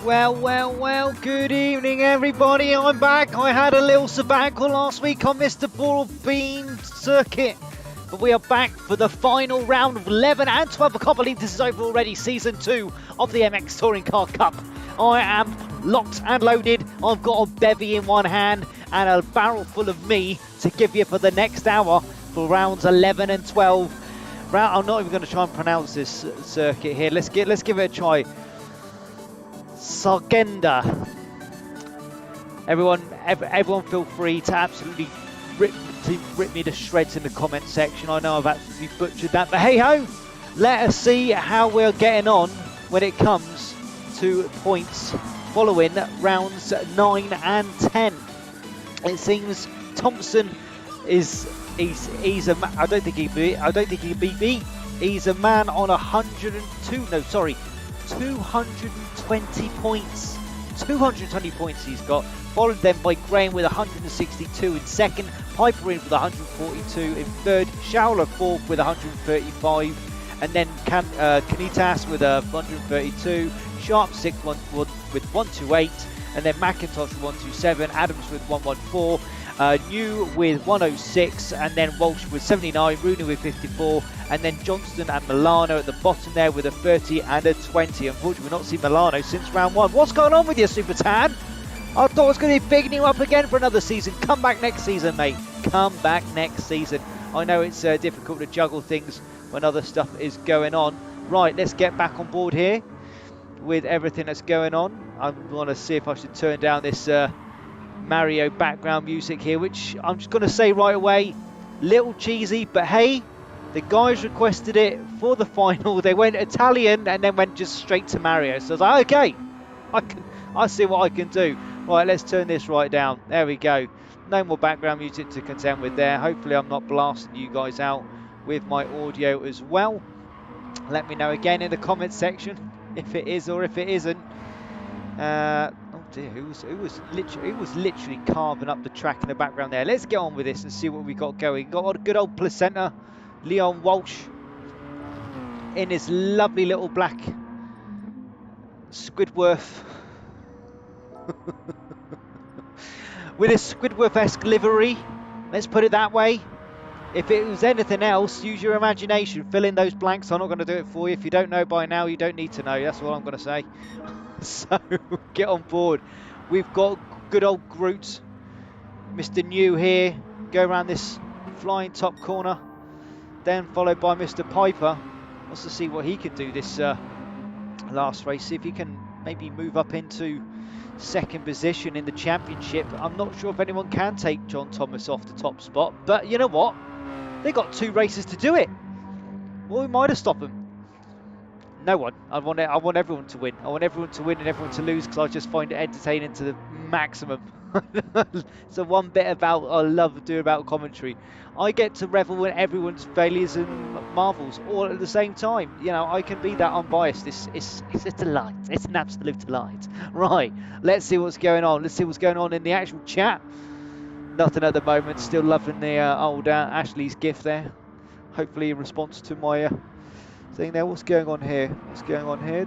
Well, good evening everybody, I'm back. I had a little sabbatical last week on Mr. Ball Bean Circuit, but we are back for the final round of 11 and 12. I can't believe this is over already, Season 2 of the MX Touring Car Cup. I am locked and loaded. I've got a bevy in one hand and a barrel full of me to give you for the next hour for rounds 11 and 12. I'm not even going to try and pronounce this circuit here. Let's give it a try. Sardegna. Everyone feel free to absolutely rip me to shreds in the comment section. I know I've absolutely butchered that, but hey ho, let us see how we're getting on when it comes to points following rounds 9 and 10. It seems Thompson he's a man. I don't think he beat me. He's a man on 220 points. 220 points he's got. Followed then by Graham with 162 in second. Piper in with 142 in third. Schauler fourth with 135. And then Kanitas with 132. Sharp sixth with 128. And then McIntosh with 127. Adams with 114. New with 106, and then Walsh with 79, Rooney with 54, and then Johnston and Milano at the bottom there with a 30 and a 20. Unfortunately, we've not seen Milano since round 1. What's going on with you, Super Tan? I thought I was going to be bigging you up again for another season. Come back next season, mate. Come back next season. I know it's difficult to juggle things when other stuff is going on. Right, let's get back on board here with everything that's going on. I want to see if I should turn down this Mario background music here, which I'm just going to say right away, little cheesy, but hey, the guys requested it for the final. They went Italian and then went just straight to Mario, so I was like, okay, I see what I can do. Right, let's turn this right down. There we go. No more background music to contend with there. Hopefully I'm not blasting you guys out with my audio as well. Let me know again in the comment section if it is or if it isn't. Oh dear, who was literally carving up the track in the background there. Let's get on with this and see what we got going. Got a good old placenta, Leon Walsh in his lovely little black Squidworth with his Squidworth-esque livery. Let's put it that way. If it was anything else, use your imagination, fill in those blanks. I'm not going to do it for you. If you don't know by now, you don't need to know. That's what I'm going to say. So get on board. We've got good old Groot, Mr. New here, go around this flying top corner, then followed by Mr. Piper. Wants to see what he can do this last race, see if he can maybe move up into second position in the championship. I'm not sure if anyone can take John Thomas off the top spot, but you know what, they got 2 races to do it. Well, we might have stopped them. No one. I want everyone to win. I want everyone to win and everyone to lose, because I just find it entertaining to the maximum. So one bit about I love doing about commentary. I get to revel in everyone's failures and marvels all at the same time. You know, I can be that unbiased. It's a delight. It's an absolute delight. Right. Let's see what's going on. Let's see what's going on in the actual chat. Nothing at the moment. Still loving the old Ashley's gift there. Hopefully in response to my thing there. What's going on here? What's going on here?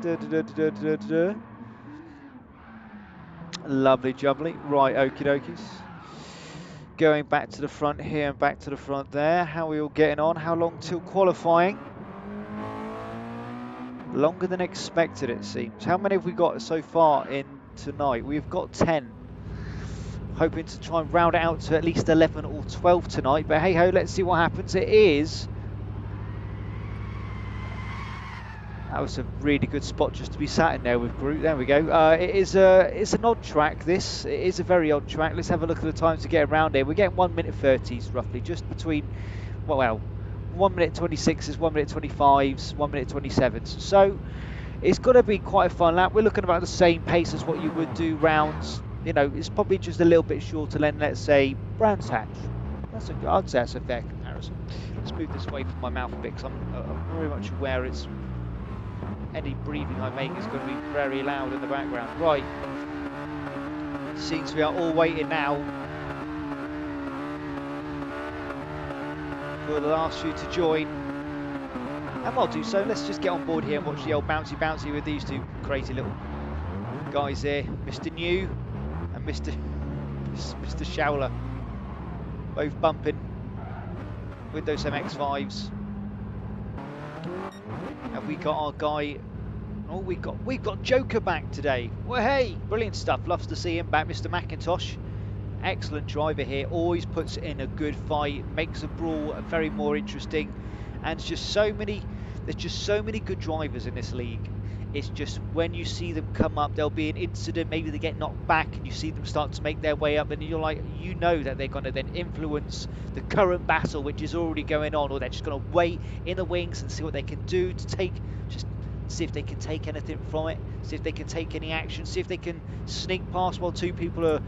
Lovely jubbly. Right, okie dokies. Going back to the front here and back to the front there. How are we all getting on? How long till qualifying? Longer than expected, it seems. How many have we got so far in tonight? We've got 10. Hoping to try and round it out to at least 11 or 12 tonight. But hey ho, let's see what happens. It is. That was a really good spot just to be sat in there with Groot. There we go. It's an odd track, this. It is a very odd track. Let's have a look at the times to get around here. We're getting 1 minute 30s roughly, just between, well 1 minute 26s, 1 minute 25s, 1 minute 27s. So it's got to be quite a fun lap. We're looking about the same pace as what you would do rounds. You know, it's probably just a little bit shorter than, let's say, Brands Hatch. I'd say that's a fair comparison. Let's move this away from my mouth a bit, because I'm very much aware it's any breathing I make is going to be very loud in the background. Right, seems we are all waiting now for the last few to join, and I'll do so. Let's just get on board here and watch the old bouncy bouncy with these two crazy little guys here, Mr. New and Mr. Showler, both bumping with those MX5s. Have we got our guy? Oh, we've got Joker back today. Well, hey, brilliant stuff. Loves to see him back, Mr. McIntosh. Excellent driver here. Always puts in a good fight. Makes a brawl very more interesting. And there's just so many good drivers in this league. It's just when you see them come up, there'll be an incident. Maybe they get knocked back, and you see them start to make their way up, and you're like, you know that they're going to then influence the current battle, which is already going on, or they're just going to wait in the wings and see what they can do to see if they can take anything from it, see if they can take any action, see if they can sneak past while two people are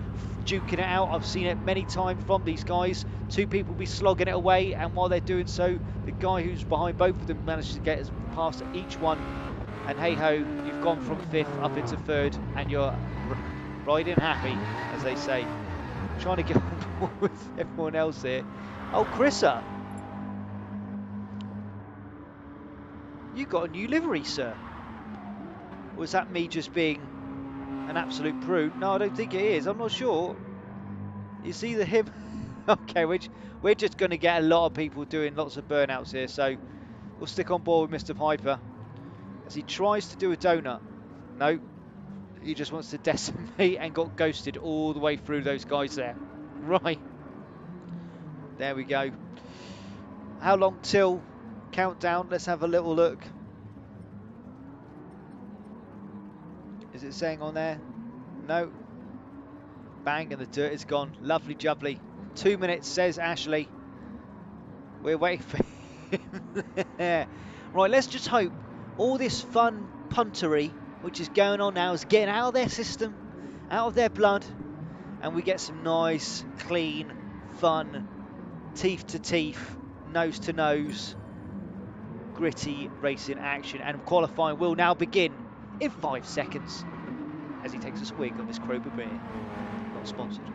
duking it out. I've seen it many times from these guys. Two people be slogging it away, and while they're doing so, the guy who's behind both of them manages to get past each one. And hey ho, you've gone from 5th up into 3rd, and you're riding happy, as they say. Trying to get on board with everyone else here. Oh, Chrissa, you got a new livery, sir. Or is that me just being an absolute brute? No, I don't think it is. I'm not sure. It's either him. Okay, we're just going to get a lot of people doing lots of burnouts here, so we'll stick on board with Mr. Piper as he tries to do a donut. No, he just wants to decimate, and got ghosted all the way through those guys there. Right, there we go. How long till countdown? Let's have a little look. Is it saying on there? No. Bang, and the dirt is gone. Lovely jubbly. 2 minutes, says Ashley. We're waiting for him. Right, let's just hope all this fun puntery which is going on now is getting out of their system, out of their blood, and we get some nice, clean, fun, teeth to teeth, nose to nose, gritty racing action. And qualifying will now begin in 5 seconds as he takes a swig of his Cobra beer. Not sponsored,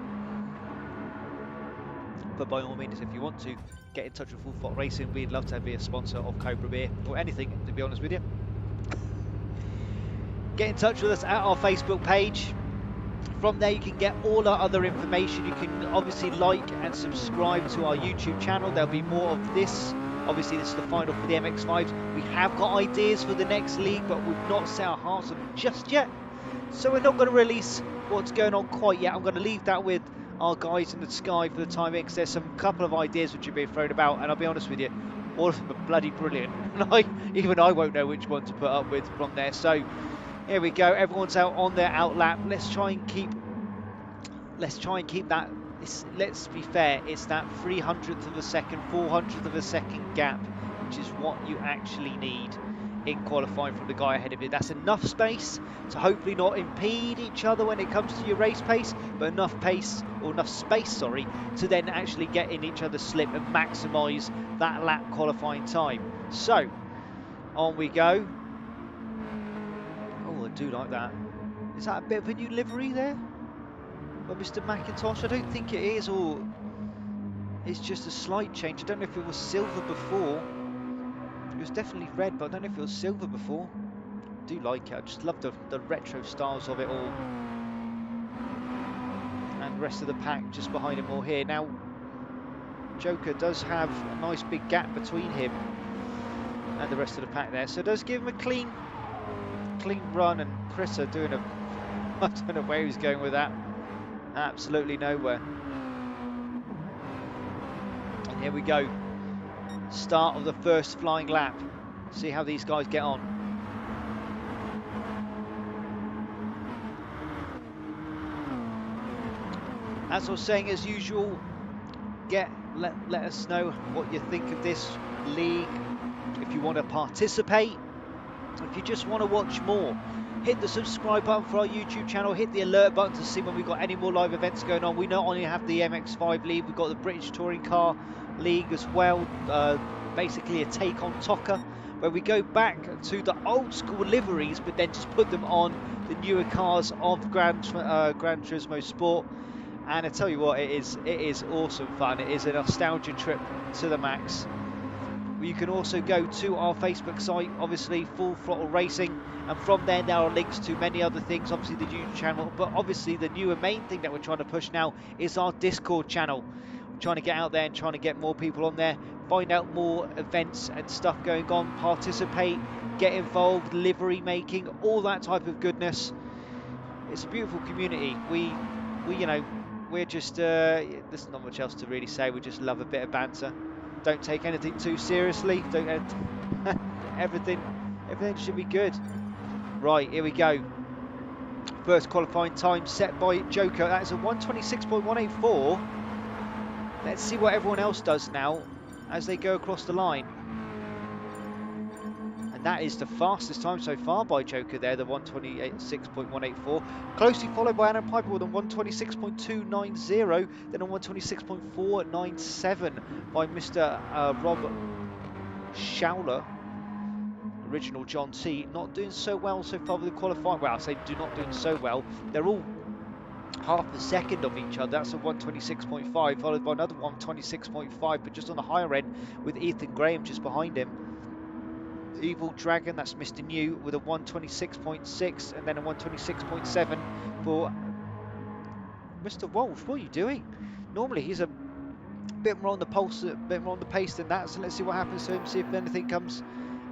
but by all means, if you want to get in touch with Full Throttle Racing, we'd love to be a sponsor of Cobra beer, or anything, to be honest with you. Get in touch with us at our Facebook page. From there you can get all our other information. You can obviously like and subscribe to our YouTube channel. There'll be more of this. Obviously this is the final for the MX5s. We have got ideas for the next league, but we've not set our hearts on them just yet. So we're not going to release what's going on quite yet. I'm going to leave that with our guys in the sky for the time being, because there's some couple of ideas which are being thrown about, and I'll be honest with you, all of them are bloody brilliant. Even I won't know which one to put up with from there. So here we go. Everyone's out on their outlap. Let's try and keep that. Let's be fair. It's that 300th of a second, 400th of a second gap, which is what you actually need in qualifying from the guy ahead of you. That's enough space to hopefully not impede each other when it comes to your race pace, but enough space, sorry, to then actually get in each other's slip and maximise that lap qualifying time. So on we go. Oh, I do like that. Is that a bit of a new livery there by Mr. McIntosh? I don't think it is, or it's just a slight change. I don't know if it was silver before. It was definitely red, but I don't know if it was silver before. I do like it. I just love the retro styles of it all. And the rest of the pack just behind him all here. Now, Joker does have a nice big gap between him and the rest of the pack there, so it does give him a clean run. And Chris are doing a I don't know where he's going with that. Absolutely nowhere. And here we go. Start of the first flying lap. See how these guys get on. As I was saying, as usual, let us know what you think of this league. If you want to participate, if you just want to watch more, hit the subscribe button for our YouTube channel, hit the alert button to see when we've got any more live events going on. We not only have the MX5 league, we've got the British Touring Car League as well, basically a take on TOCA, where we go back to the old school liveries but then just put them on the newer cars of Gran Turismo Sport. And I tell you what, it is awesome fun. It is a nostalgia trip to the max. You can also go to our Facebook site, obviously Full Throttle Racing, and from there are links to many other things, obviously the YouTube channel, but obviously the newer main thing that we're trying to push now is our Discord channel. We're trying to get out there and trying to get more people on there, find out more events and stuff going on, participate, get involved, livery making, all that type of goodness. It's a beautiful community. We're just, there's not much else to really say. We just love a bit of banter. Don't take anything too seriously. Everything should be good. Right, here we go. First qualifying time set by Joker. That's a 126.184. Let's see what everyone else does now as they go across the line. And that is the fastest time so far by Joker there, the 126.184. Closely followed by Adam Piper with a 126.290, then a 126.497 by Mr. Rob Schauler. Original John T. Not doing so well so far with the qualifying. Well, I say not doing so well. They're all half a second of each other. That's a 126.5, followed by another 126.5, but just on the higher end with Ethan Graham just behind him. Evil Dragon, that's Mr. New, with a 126.6 and then a 126.7 for Mr. Walsh. What are you doing? Normally he's a bit more on the pulse, a bit more on the pace than that, so let's see what happens to him, see if anything comes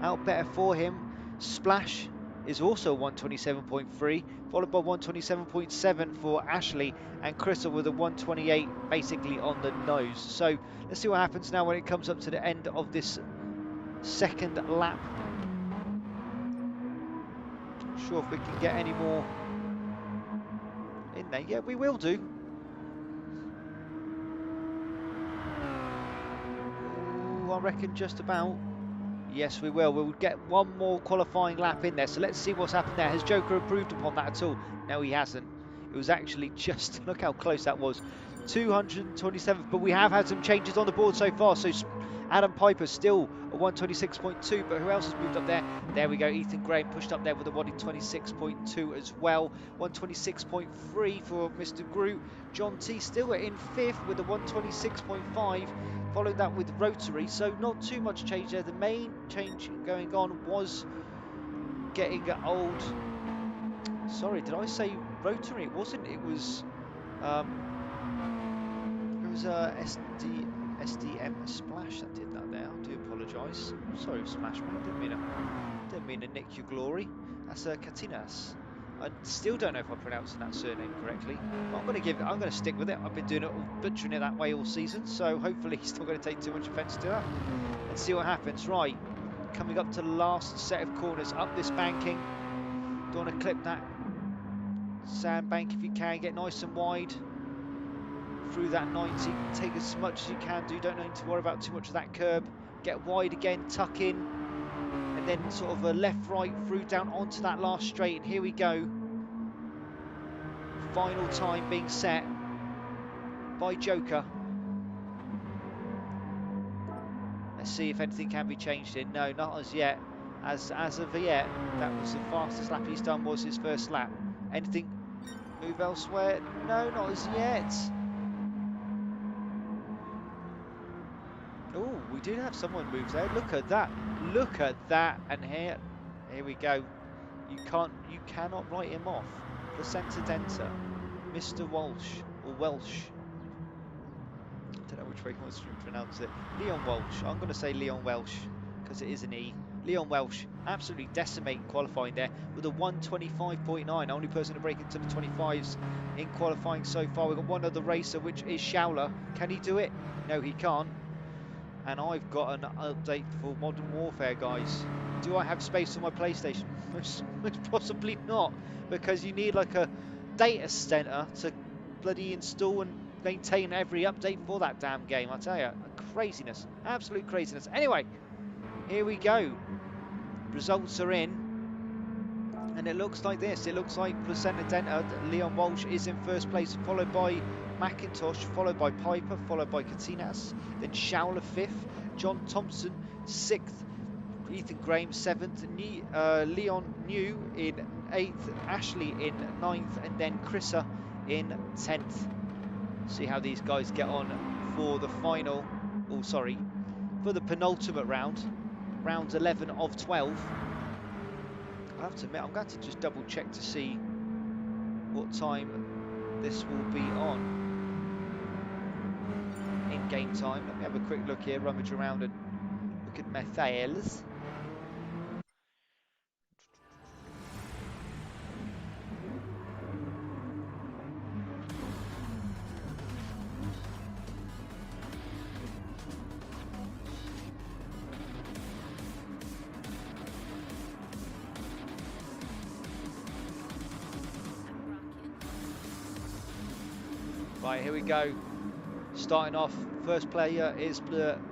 out better for him. Splash is also 127.3, followed by 127.7 for Ashley, and Crystal with a 128 basically on the nose. So let's see what happens now when it comes up to the end of this second lap. Not sure if we can get any more in there. Yeah, we will do. Ooh, I reckon just about. Yes, we will. We'll get one more qualifying lap in there. So let's see what's happened there. Has Joker improved upon that at all? No, he hasn't. It was actually just, look how close that was. 227th, but we have had some changes on the board so far. So Adam Piper still a 126.2, but who else has moved up there? There we go. Ethan Graham pushed up there with a 126.2 as well. 126.3 for Mr. Groot. John T still in 5th with a 126.5. Followed that with Rotary, so not too much change there. The main change going on was getting old. Sorry, did I say Rotary? It wasn't. It was SDM Splash that did that there. I do apologise. Sorry, Splashman. I didn't mean to nick your glory. That's Katinas. I still don't know if I'm pronouncing that surname correctly. But I'm going to stick with it. I've been doing it, butchering it that way all season, so hopefully he's not going to take too much offence to that. Let's see what happens. Right, coming up to the last set of corners up this banking. Don't want to clip that sandbank if you can. Get nice and wide through that 90. Take as much as you can do. Don't need to worry about too much of that curb. Get wide again, tuck in. And then sort of a left-right through down onto that last straight, and here we go. Final time being set by Joker. Let's see if anything can be changed in. No, not as yet. As of yet, that was the fastest lap he's done, was his first lap. Anything move elsewhere? No, not as yet. Oh, we did have someone move there. Look at that. Look at that. And here we go. You cannot write him off. Placenta Denta. Mr. Walsh or Welsh. I don't know which way he wants to pronounce it. Leon Walsh. I'm going to say Leon Welsh because it is an E. Leon Welsh absolutely decimating qualifying there with a 1:25.9. Only person to break into the 25s in qualifying so far. We've got one other racer, which is Schauler. Can he do it? No, he can't. And I've got an update for Modern Warfare, guys. Do I have space on my PlayStation? Most possibly not, because you need like a data center to bloody install and maintain every update for that damn game. I tell you, craziness, absolute craziness. Anyway, here we go. Results are in. And it looks like this. It looks like Placenta Denta, Leon Walsh is in first place, followed by McIntosh, followed by Piper, followed by Katinas, then Schauler 5th, John Thompson 6th, Ethan Graham 7th, Leon New in 8th, Ashley in 9th, and then Chrissa in 10th. See how these guys get on for the final, for the penultimate round, round 11 of 12. I have to admit, I'm going to just double check to see what time this will be on in game time. Let me have a quick look here, rummage around and look at my files. Right, here we go. Starting off, first player is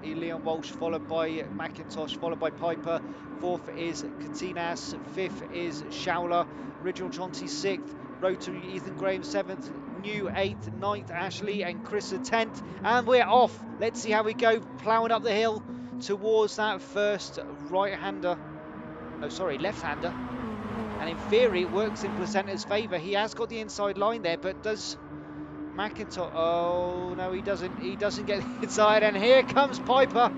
Leon Walsh, followed by McIntosh, followed by Piper. 4th is Katinas, 5th is Schauler, Original Chauncey 6th, Rotary Ethan Graham 7th, New 8th, 9th Ashley, and Chris 10th. And we're off. Let's see how we go, ploughing up the hill towards that first left-hander. And in theory, it works in Placenta's favour. He has got the inside line there, but does McIntosh? Oh no, he doesn't. He doesn't get the inside, and here comes Piper.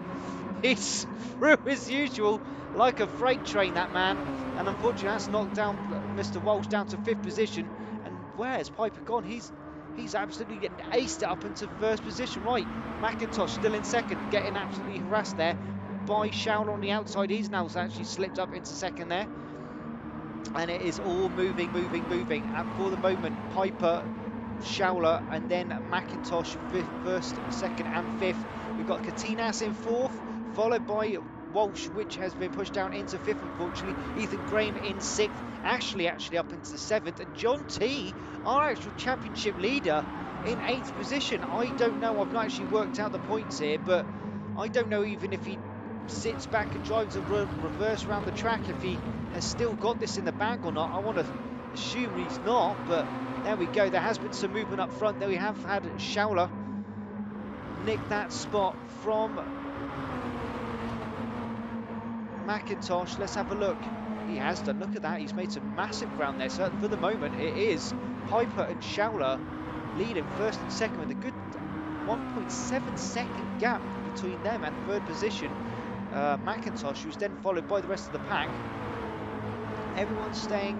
He's through as usual, like a freight train, that man. And unfortunately, that's knocked down Mr. Walsh down to 5th position. And where's Piper gone? He's absolutely getting aced it up into 1st position. Right, McIntosh still in 2nd, getting absolutely harassed there by Schauler on the outside. He's now actually slipped up into 2nd there, and it is all moving. And for the moment, Piper, Schauler, and then McIntosh 1st, 2nd and 5th. We've got Katinas in 4th, followed by Walsh, which has been pushed down into 5th, unfortunately. Ethan Graham in 6th, Ashley actually up into 7th, and John T, our actual championship leader, in 8th position. I don't know, I've not actually worked out the points here, but I don't know even if he sits back and drives a reverse around the track, if he has still got this in the bag or not. I want to assume he's not, but there we go. There has been some movement up front. There we have had Schauler nick that spot from McIntosh. Let's have a look. He has done. Look at that. He's made some massive ground there. So for the moment, it is Piper and Schauler leading 1st and 2nd with a good 1.7 second gap between them and 3rd position. McIntosh, who's then followed by the rest of the pack. Everyone's staying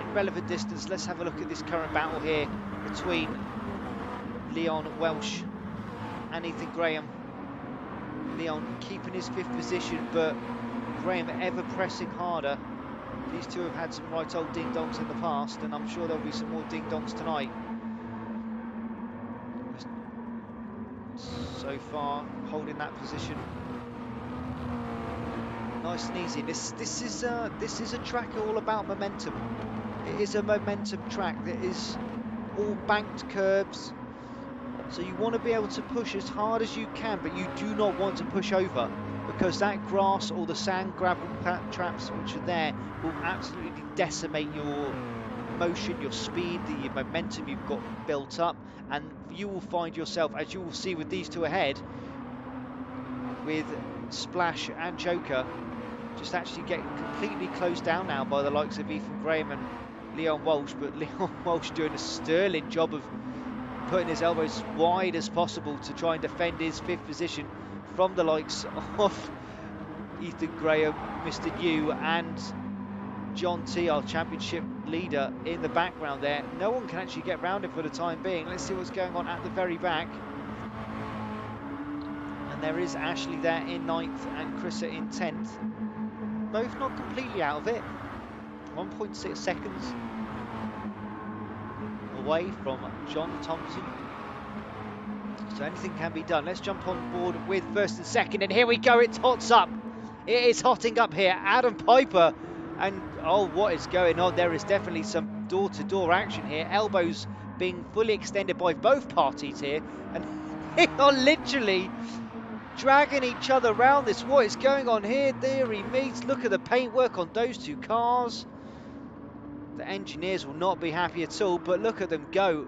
in relevant distance. Let's have a look at this current battle here between Leon Welsh and Ethan Graham. Leon keeping his 5th position, but Graham ever pressing harder. These two have had some right old ding-dongs in the past, and I'm sure there'll be some more ding-dongs tonight. So far, holding that position nice and easy. This is a track all about momentum. It is a momentum track that is all banked curbs, so you want to be able to push as hard as you can, but you do not want to push over, because that grass or the sand gravel traps which are there will absolutely decimate your motion, your speed, the momentum you've got built up, and you will find yourself, as you will see with these two ahead, with Splash and Joker, just actually getting completely closed down now by the likes of Ethan Graham and Leon Walsh. But Leon Walsh doing a sterling job of putting his elbows as wide as possible to try and defend his 5th position from the likes of Ethan Graham, Mr. Yu, and John T, our championship leader, in the background there. No one can actually get round him for the time being. Let's see what's going on at the very back. And there is Ashley there in 9th and Chrissa in 10th. both not completely out of it. 1.6 seconds away from John Thompson. So anything can be done. Let's jump on board with first and second, and here we go. It hots up. It is hotting up here. Adam Piper, and oh, what is going on? There is definitely some door-to-door action here. Elbows being fully extended by both parties here, and they are literally dragging each other around this. What is going on here? There he meets. Look at the paintwork on those two cars. The engineers will not be happy at all, but look at them go.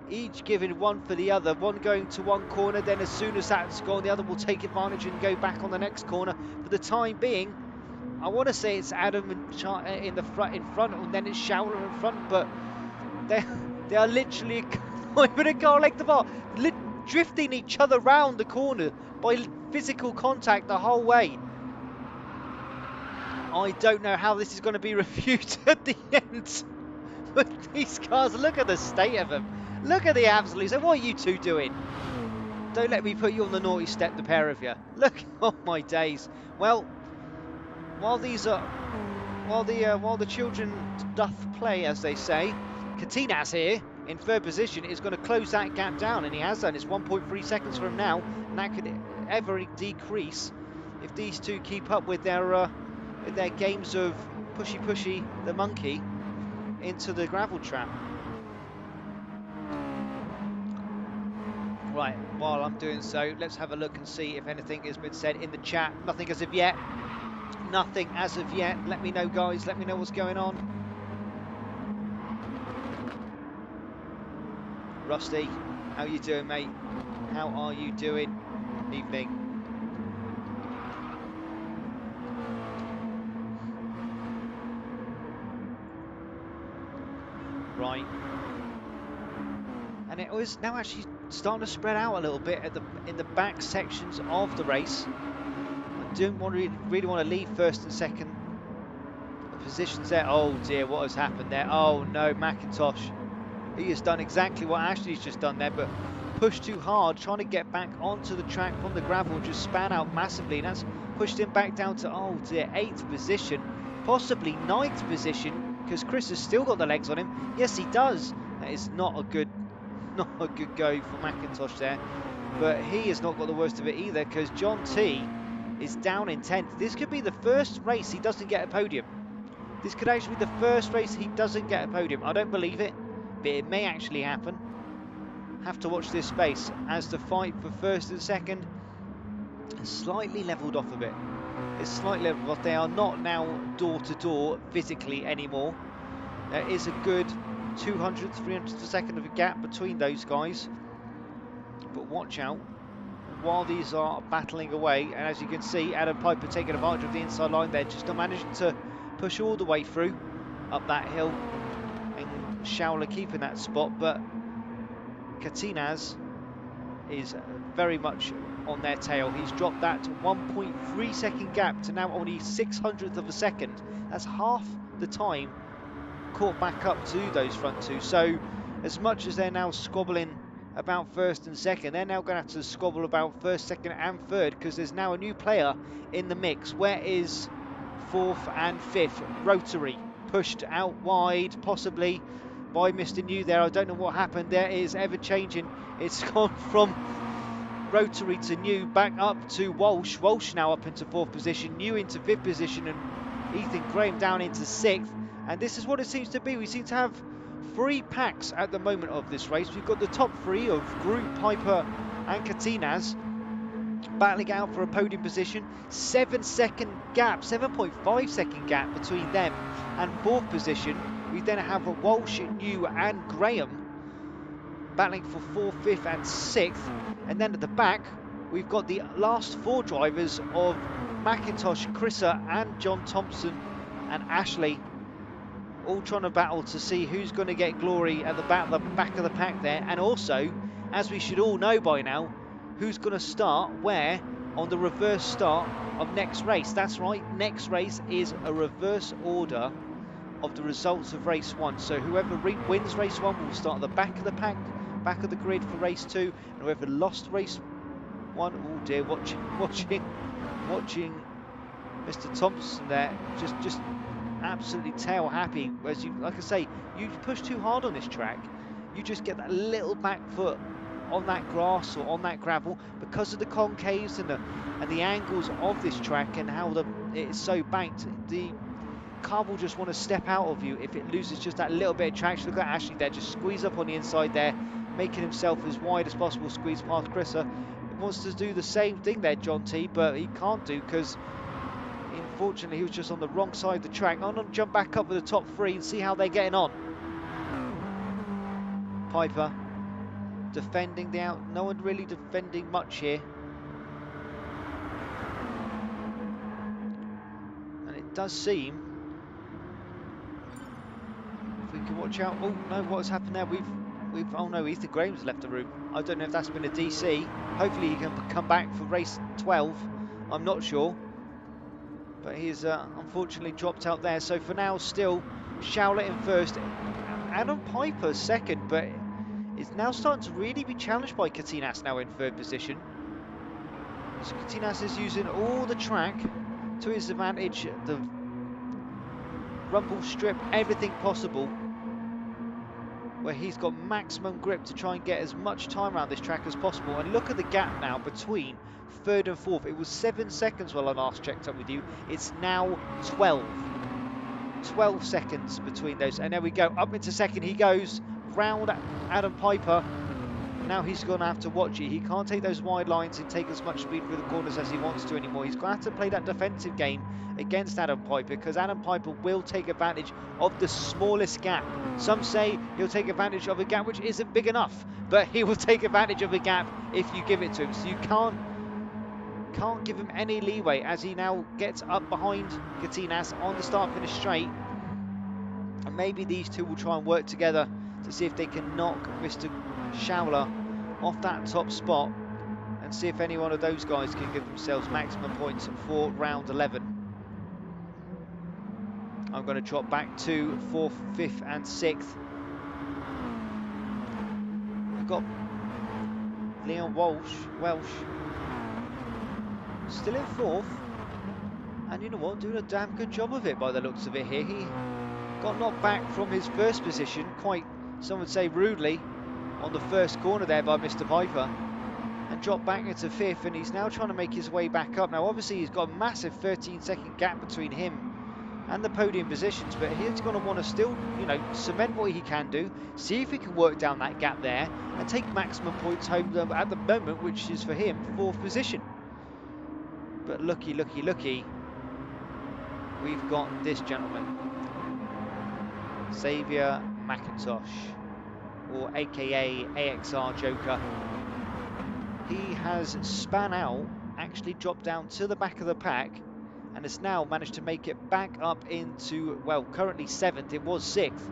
Each giving one for the other, one going to one corner, then as soon as that's gone, the other will take advantage and go back on the next corner. For the time being, I want to say it's Adam in front, and then it's Showler in front, but they are literally not even a car length apart, drifting each other round the corner by physical contact the whole way. I don't know how this is going to be reviewed at the end. But these cars, look at the state of them. Look at the absolutes. And what are you two doing? Don't let me put you on the naughty step, the pair of you. Look, oh my days. Well, while the children doth play, as they say, Katinaz here in third position is going to close that gap down, and he has done. It's 1.3 seconds from now, and that could ever decrease if these two keep up with their games of pushy the monkey into the gravel trap. Right, while I'm doing so, let's have a look and see if anything has been said in the chat. Nothing as of yet. Nothing as of yet. Let me know, guys. Let me know what's going on. Rusty, how you doing, mate? How are you doing? Evening. Right. And it was now actually starting to spread out a little bit in the back sections of the race. I don't really want to leave first and second positions there. Oh dear, what has happened there? Oh no, McIntosh. He has done exactly what Ashley's just done there, but pushed too hard, trying to get back onto the track from the gravel and just span out massively. And that's pushed him back down to, oh dear, 8th position, possibly 9th position, because Chris has still got the legs on him. Yes, he does. That is not a good go for McIntosh there, but he has not got the worst of it either, because John T is down in 10th. This could be the first race he doesn't get a podium. This could actually be the first race he doesn't get a podium. I don't believe it, but it may actually happen. Have to watch this space as the fight for first and second is slightly levelled off a bit. It's slightly levelled off. They are not now door to door physically anymore. There is a good 200, 300 a second of a gap between those guys. But watch out while these are battling away. And as you can see, Adam Piper taking advantage of the inside line there, just not managing to push all the way through up that hill. And Showler keeping that spot, but Katinaz is very much on their tail. He's dropped that 1.3 second gap to now only 600th of a second. That's half the time caught back up to those front two. So as much as they're now squabbling about first and second, they're now going to have to squabble about first, second and third, because there's now a new player in the mix. Where is fourth and fifth? Rotary pushed out wide, possibly by Mr. New there. I don't know what happened there. It is ever changing. It's gone from Rotary to New, back up to Walsh. Walsh now up into fourth position, New into fifth position, and Ethan Graham down into sixth. And this is what it seems to be. We seem to have three packs at the moment of this race. We've got the top three of Group, Piper and Katinaz battling out for a podium position. 7 second gap, 7.5 second gap between them and fourth position. We then have a Walsh, New and Graham battling for 4th, 5th and 6th. And then at the back, we've got the last four drivers of McIntosh, Chrissa and John Thompson and Ashley, all trying to battle to see who's going to get glory at the back of the pack there. And also, as we should all know by now, who's going to start where on the reverse start of next race. That's right, next race is a reverse order of the results of race 1. So whoever wins race 1 will start at the back of the pack, back of the grid for race 2, and whoever lost race 1, oh dear, watching Mr. Thompson there, just absolutely tail happy. As you, like I say, you push too hard on this track, you just get that little back foot on that grass or on that gravel because of the concaves and the angles of this track and how it is so banked. The car will just want to step out of you if it loses just that little bit of traction. Look at Ashley there, just squeeze up on the inside there, making himself as wide as possible, squeeze past Chrissa. He wants to do the same thing there, John T, but he can't do because unfortunately he was just on the wrong side of the track. I'm going to jump back up with the top three and see how they're getting on. Piper defending the out, no one really defending much here. And it does seem, if we can watch out, oh no, what has happened there? Oh no, Ethan Graham's left the room. I don't know if that's been a DC. Hopefully he can come back for race 12. I'm not sure. But he's unfortunately dropped out there. So for now, still Showlett in first. Adam Piper second, but it's now starting to really be challenged by Katinas now in third position. So Katinas is using all the track to his advantage. The rumble strip, everything possible, where he's got maximum grip to try and get as much time around this track as possible. And look at the gap now between third and fourth. It was 7 seconds when I last checked up with you. It's now 12. 12 seconds between those. And there we go, up into second he goes, round Adam Piper. Now he's going to have to watch it. He can't take those wide lines and take as much speed through the corners as he wants to anymore. He's going to have to play that defensive game against Adam Piper, because Adam Piper will take advantage of the smallest gap. Some say he'll take advantage of a gap which isn't big enough, but he will take advantage of a gap if you give it to him. So you can't give him any leeway as he now gets up behind Katinas on the start-finish straight. And maybe these two will try and work together to see if they can knock Mr. Showler off that top spot and see if any one of those guys can give themselves maximum points for round 11. I'm going to drop back to 4th, 5th and 6th. We've got Leon Welsh still in 4th, and you know what, doing a damn good job of it by the looks of it here. He got knocked back from his first position, quite, some would say rudely, on the first corner there by Mr. Piper, and dropped back into 5th, and he's now trying to make his way back up. Now obviously he's got a massive 13-second gap between him and the podium positions, but he's going to want to still, you know, cement what he can do, see if he can work down that gap there and take maximum points home at the moment, which is for him 4th position. But looky, we've got this gentleman, Xavier McIntosh, or aka AXR Joker. He has span out, actually dropped down to the back of the pack, and has now managed to make it back up into, well, currently 7th, it was 6th,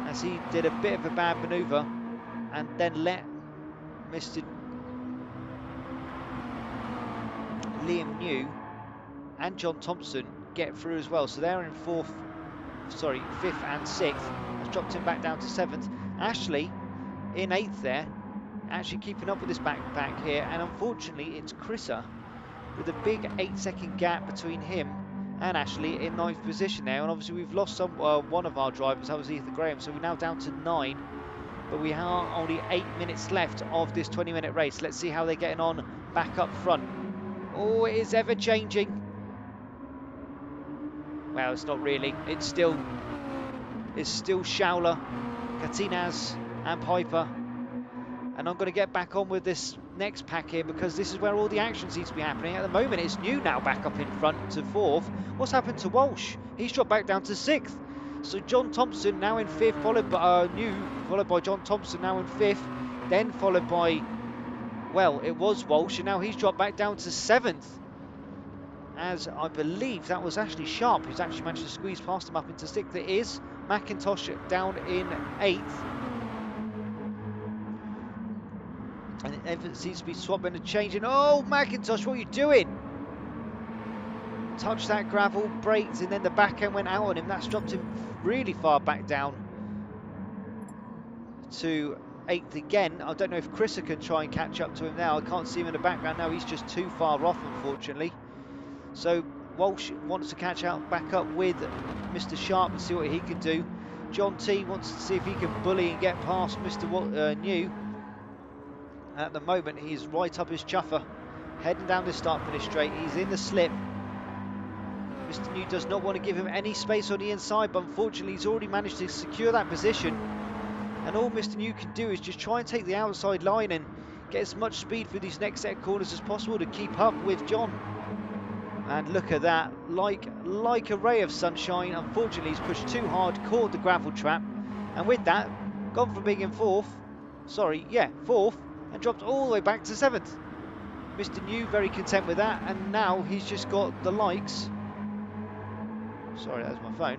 as he did a bit of a bad manoeuvre and then let Mr. Liam New and John Thompson get through as well. So they're in 5th and 6th. Has dropped him back down to 7th. Ashley in 8th there, actually keeping up with this backpack here, and unfortunately it's Chrissa with a big 8-second gap between him and Ashley in 9th position now. And obviously we've lost one of our drivers, that was Ethan Graham, so we're now down to 9, but we have only 8 minutes left of this 20-minute race. Let's see how they're getting on back up front. Oh, it is ever changing. Well, it's not really. It's still Showler, Katinas and Piper. And I'm going to get back on with this next pack here, because this is where all the action seems to be happening. At the moment, it's New now back up in front to 4th. What's happened to Walsh? He's dropped back down to 6th. So John Thompson now in 5th, followed by New, followed by John Thompson now in 5th. Then followed by, well, it was Walsh, and now he's dropped back down to 7th. As I believe that was actually Sharp who's actually managed to squeeze past him up into 6th. It is McIntosh down in 8th. And it seems to be swapping and changing. Oh, McIntosh, what are you doing? Touched that gravel, braked, and then the back end went out on him. That's dropped him really far back down to 8th again. I don't know if Chrissa can try and catch up to him now. I can't see him in the background now. He's just too far off, unfortunately. So Walsh wants to catch out back up with Mr. Sharp and see what he can do. John T wants to see if he can bully and get past Mr. New. At the moment, he's right up his chuffer, heading down this start-finish straight. He's in the slip. Mr. New does not want to give him any space on the inside, but unfortunately he's already managed to secure that position. And all Mr. New can do is just try and take the outside line and get as much speed through these next set of corners as possible to keep up with John. And look at that, like a ray of sunshine. Unfortunately, he's pushed too hard, caught the gravel trap, and with that, gone from being in fourth, and dropped all the way back to 7th. Mr. New very content with that, and now he's just got the likes. Sorry, that was my phone.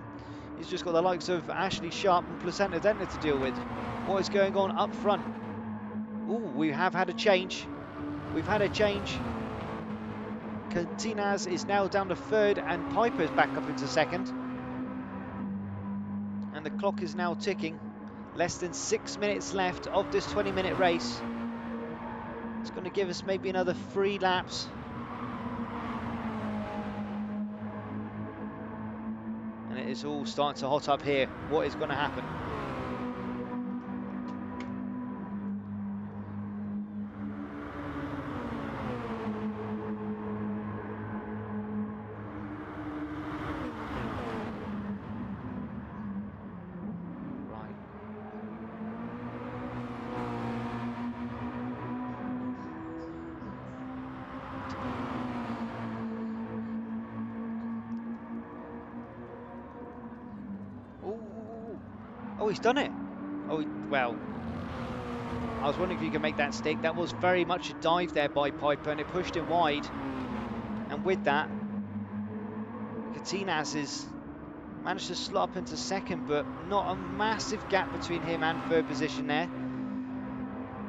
He's just got the likes of Ashley Sharp and Placenta Dentner to deal with. What is going on up front? Ooh, we have had a change. We've had a change. Cantinaz is now down to 3rd, and Piper is back up into 2nd. And the clock is now ticking. Less than 6 minutes left of this 20-minute race. It's going to give us maybe another 3 laps. And it is all starting to hot up here. What is going to happen? Oh, he's done it. Oh, well, I was wondering if you could make that stick. That was very much a dive there by Piper, and it pushed him wide. And with that, Katinaz has managed to slot up into 2nd, but not a massive gap between him and 3rd position there.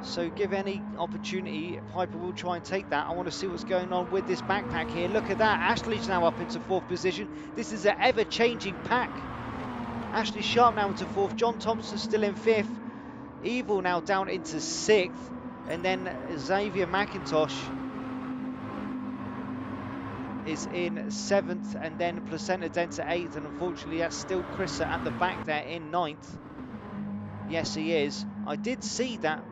So give any opportunity, Piper will try and take that. I want to see what's going on with this backpack here. Look at that. Ashley's now up into 4th position. This is an ever-changing pack. Ashley Sharp now into 4th, John Thompson still in 5th, Evil now down into 6th, and then Xavier McIntosh is in 7th, and then Placenta Denta 8th, and unfortunately that's still Chrissa at the back there in 9th. Yes, he is. I did see that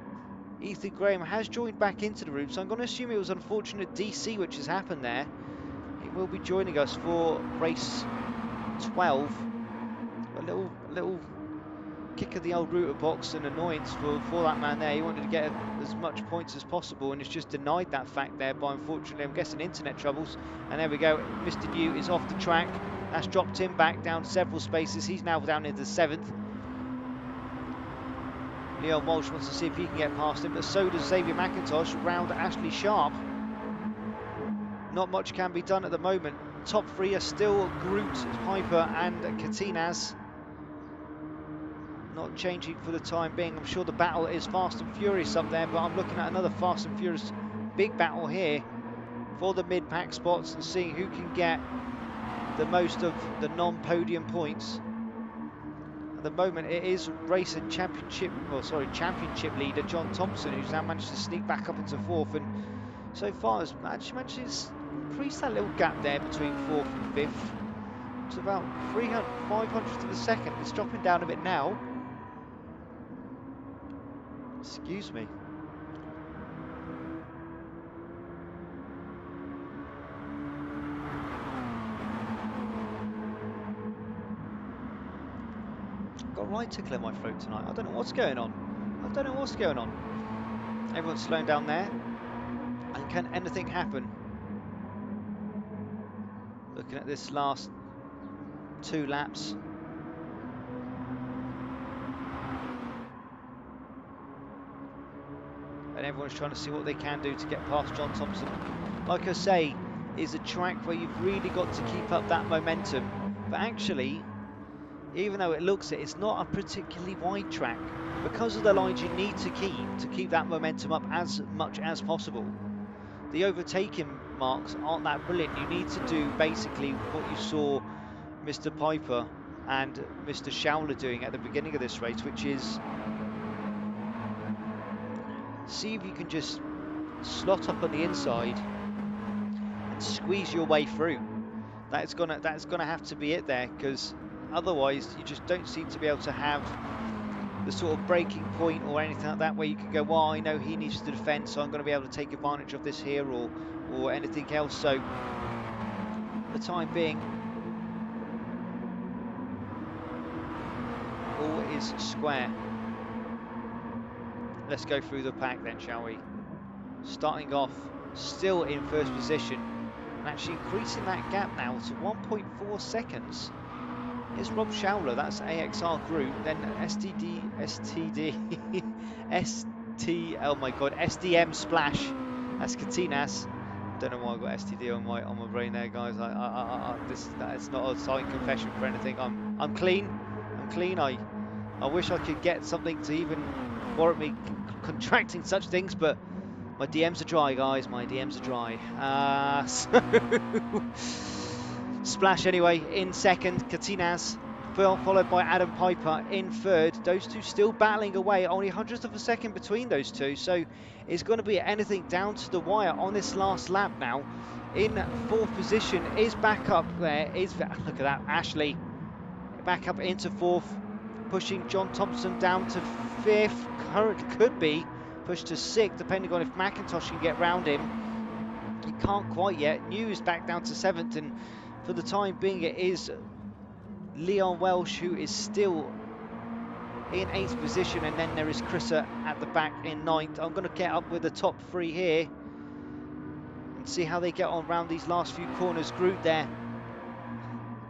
Ethan Graham has joined back into the room, so I'm going to assume it was unfortunate DC which has happened there. He will be joining us for race 12. A little kick of the old router box and annoyance for that man there. He wanted to get as much points as possible, and it's just denied that fact there by, unfortunately, I'm guessing, internet troubles. And there we go, Mr. New is off the track. That's dropped him back down several spaces. He's now down into 7th. Leon Walsh wants to see if he can get past him, but so does Xavier McIntosh round Ashley Sharp. Not much can be done at the moment. Top 3 are still Groot, Piper and Katinaz. Not changing for the time being. I'm sure the battle is fast and furious up there, but I'm looking at another fast and furious big battle here for the mid-pack spots and seeing who can get the most of the non-podium points. At the moment it is racing championship leader John Thompson, who's now managed to sneak back up into 4th, and so far has managed to increase that little gap there between 4th and 5th. It's about 500 to the second. It's dropping down a bit now. Excuse me. I've got a right tickle in my throat tonight. I don't know what's going on. Everyone's slowing down there. And can anything happen? Looking at this last 2 laps. And everyone's trying to see what they can do to get past John Thompson. Like I say, is a track where you've really got to keep up that momentum. But actually, even though it looks it, it's not a particularly wide track. Because of the lines you need to keep that momentum up as much as possible. The overtaking marks aren't that brilliant. You need to do basically what you saw Mr. Piper and Mr. Schauler doing at the beginning of this race, which is see if you can just slot up on the inside and squeeze your way through. That's gonna have to be it there, because otherwise you just don't seem to be able to have the sort of breaking point or anything like that where you can go, well, I know he needs to defend, so I'm going to be able to take advantage of this here, or anything else. So for the time being, all is square. Let's go through the pack then, shall we? Starting off still in first position and actually increasing that gap now to 1.4 seconds. Here's Rob Schauler, that's AXR Group, then SDM Splash, that's Katinas. Don't know why I got STD on my brain there, guys. That's not a silent confession for anything. I'm clean. I wish I could get something to even warrant me contracting such things, but my DMs are dry, guys. My DMs are dry. So Splash anyway in second, Katinas, followed by Adam Piper in third. Those two still battling away, only hundredths of a second between those two, so it's going to be anything down to the wire on this last lap now. In fourth position is back up there, look at that, Ashley back up into fourth, pushing John Thompson down to fifth, could be pushed to sixth depending on if McIntosh can get round him. He can't quite yet. New is back down to seventh, and for the time being it is Leon Welsh who is still in eighth position, and then there is Chrissa at the back in ninth. I'm going to get up with the top three here and see how they get on round these last few corners. Groot there,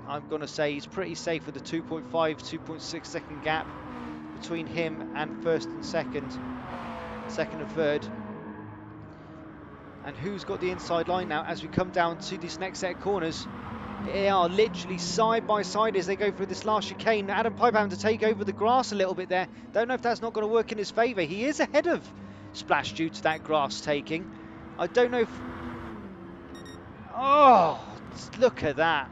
I'm going to say he's pretty safe with the 2.5, 2.6 second gap between him and first and second and third. And who's got the inside line now as we come down to this next set of corners? They are literally side by side as they go through this last chicane. Adam Piper having to take over the grass a little bit there. Don't know if that's not going to work in his favour. He is ahead of Splash due to that grass taking. I don't know if... Oh, look at that.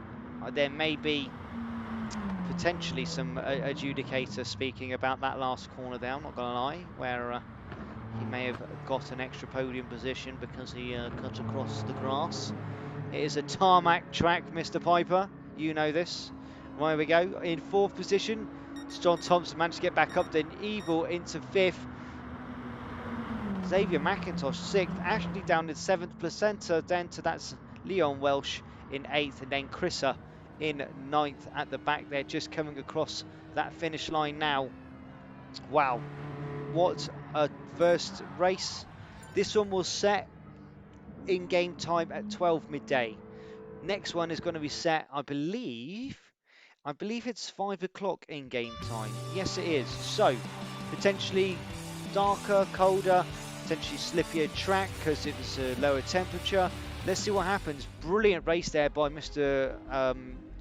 There may be potentially some adjudicator speaking about that last corner there, I'm not going to lie, where he may have got an extra podium position because he cut across the grass. It is a tarmac track, Mr. Piper. You know this. There we go. In fourth position, John Thompson managed to get back up. Then Evil into fifth. Xavier McIntosh sixth. Ashley down in seventh. Placenta then to that's Leon Welsh in eighth. And then Chrissa in ninth at the back there, just coming across that finish line now. Wow. What a first race. This one was set in game time at 12 midday. Next one is going to be set, I believe it's 5 o'clock in game time. Yes, it is. So potentially darker, colder, potentially slippier track because it was a lower temperature. Let's see what happens. Brilliant race there by Mr.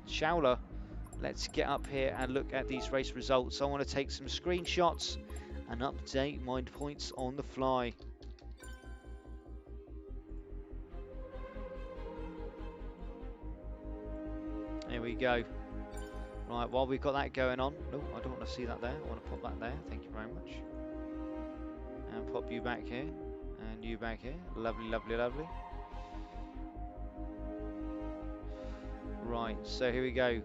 Schauler. Let's get up here and look at these race results. I want to take some screenshots and update my points on the fly. There we go. Right, while we've got that going on, no, I don't want to see that there. I want to pop that there. Thank you very much. And pop you back here, and you back here. Lovely, lovely, lovely. Right, so here we go.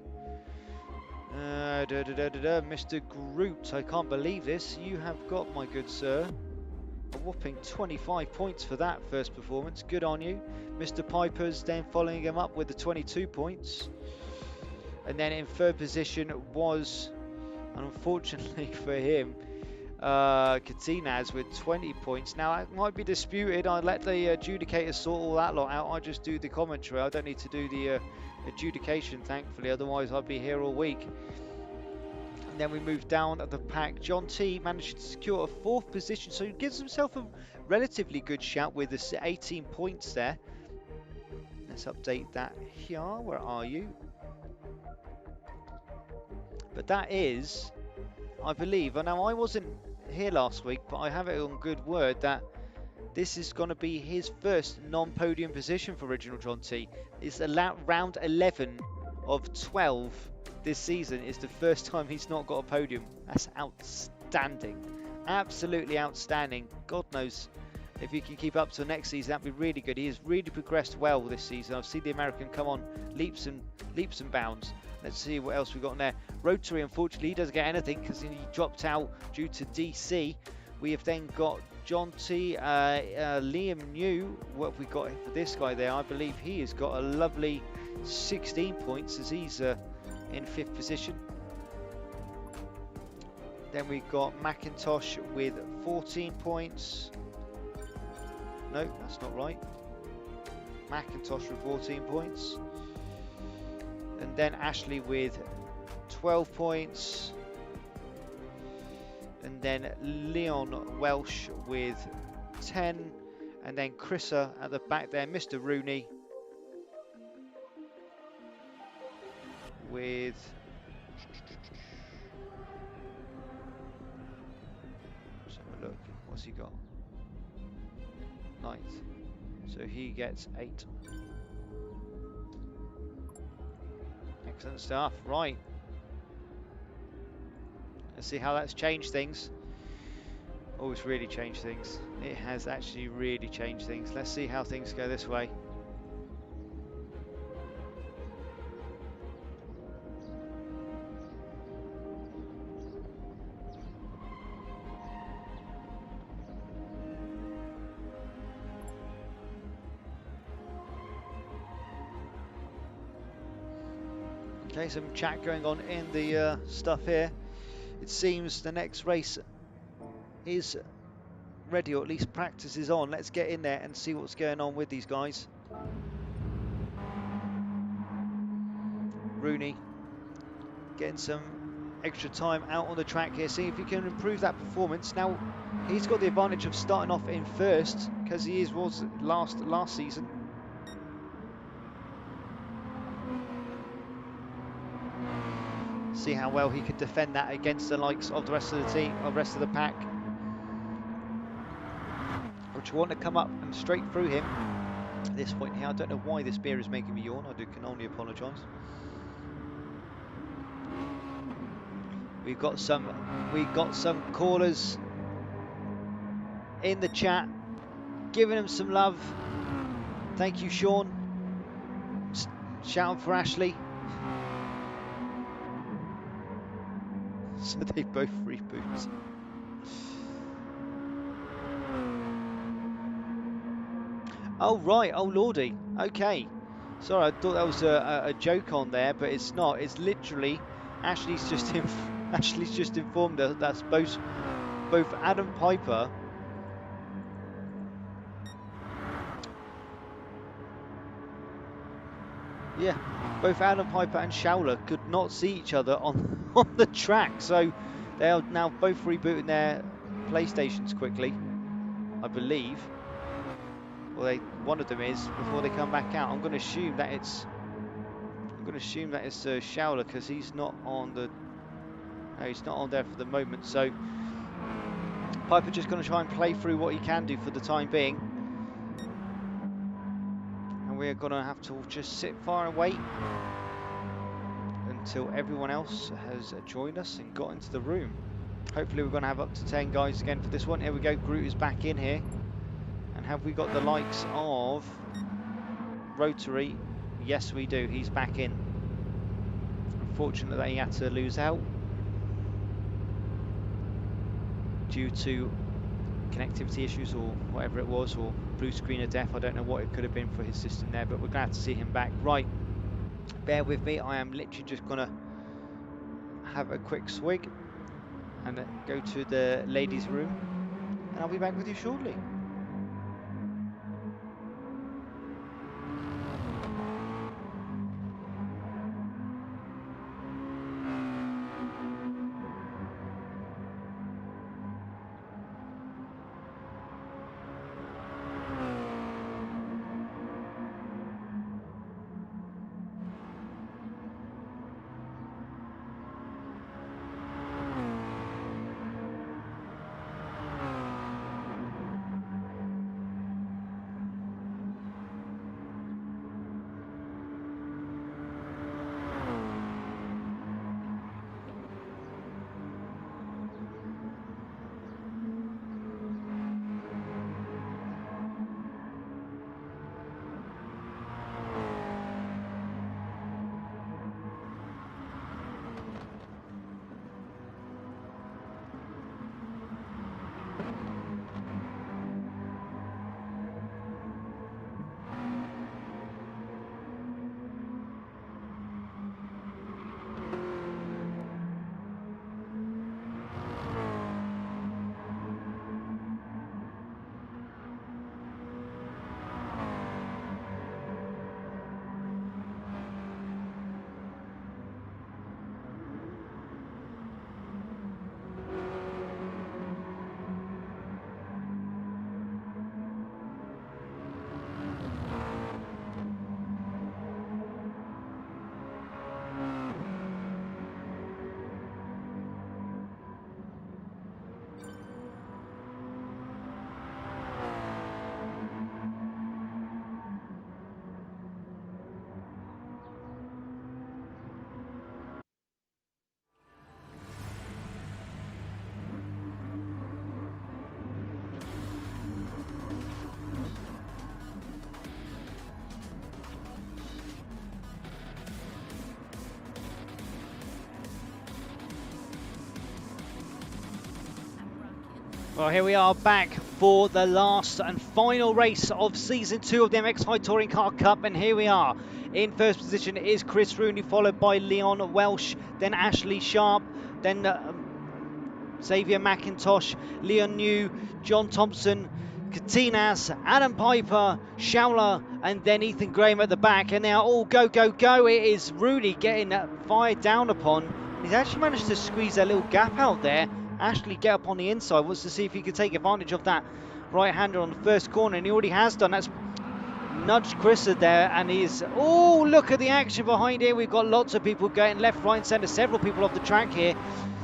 Mr. Groot, I can't believe this. You have got, my good sir, a whopping 25 points for that first performance. Good on you. Mr. Piper's then following him up with the 22 points. And then in third position was, unfortunately for him, Katinas with 20 points. Now, it might be disputed. I let the adjudicators sort all that lot out. I just do the commentary. I don't need to do the adjudication, thankfully. Otherwise, I'd be here all week. And then we move down at the pack. John T managed to secure a fourth position, so he gives himself a relatively good shout with the 18 points there. Let's update that here. Where are you? But that is, I believe, I know I wasn't here last week, but I have it on good word that this is going to be his first non-podium position for Original John T. It's round 11 of 12 this season. It's the first time he's not got a podium. That's outstanding. Absolutely outstanding. God knows If he can keep up till next season, that'd be really good. He has really progressed well this season. I've seen the American come on leaps and bounds. Let's see what else we've got in there. Rotary, unfortunately, he doesn't get anything because he dropped out due to DC. We have then got John T, Liam New. What have we got for this guy there? I believe he has got a lovely 16 points as he's in 5th position. Then we've got McIntosh with 14 points. No, that's not right. McIntosh with 14 points. And then Ashley with 12 points. And then Leon Welsh with 10. And then Chrissa at the back there, Mr. Rooney with let's have a look. What's he got? 9th. So he gets 8. Excellent stuff. Right. Let's see how that's changed things. Oh, it's really changed things. It has actually really changed things. Let's see how things go this way. Okay, some chat going on in the stuff here. It seems the next race is ready, or at least practice is on. Let's get in there and see what's going on with these guys. Rooney getting some extra time out on the track here, see if he can improve that performance. Now he's got the advantage of starting off in 1st because he was last season. See how well he could defend that against the likes of the rest of the team, or rest of the pack, which want to come up and straight through him at this point here. I don't know why this beer is making me yawn. I can only apologise. We've got some callers in the chat, giving him some love. Thank you, Sean. Shout out for Ashley. So they both reboot. Oh right, oh lordy. Okay. Sorry, I thought that was a joke on there, but it's not. It's literally Ashley's just informed us that's both Adam Piper both Adam Piper and Schauler could not see each other on the track, so they are now both rebooting their PlayStations quickly, I believe. Well, one of them is before they come back out. I'm going to assume that it's Schauler because he's not on the. No, he's not on there for the moment. So Piper just going to try and play through what he can do for the time being, and we're going to have to just sit far and wait until everyone else has joined us and got into the room. Hopefully we're going to have up to 10 guys again for this one. Here we go. Groot is back in here. And have we got the likes of Rotary? Yes, we do. He's back in. Unfortunately, that he had to lose out due to connectivity issues or whatever it was, or blue screen of death. I don't know what it could have been for his system there, but we're glad to see him back. Right, bear with me. I am literally just going to have a quick swig and go to the ladies' room, and I'll be back with you shortly. Well, here we are back for the last and final race of Season 2 of the MX5 Touring Car Cup, and here we are. In first position is Chris Rooney, followed by Leon Welsh, then Ashley Sharp, then Xavier McIntosh, Leon New, John Thompson, Katinas, Adam Piper, Schauler, and then Ethan Graham at the back, and they are all go, go, go. It is Rooney getting fired down upon, and he's actually managed to squeeze a little gap out there. Ashley get up on the inside, wants to see if he can take advantage of that right-hander on the first corner, and he already has done. That's nudged Chris there, and he's, oh, look at the action behind here. We've got lots of people going left, right and centre, several people off the track here.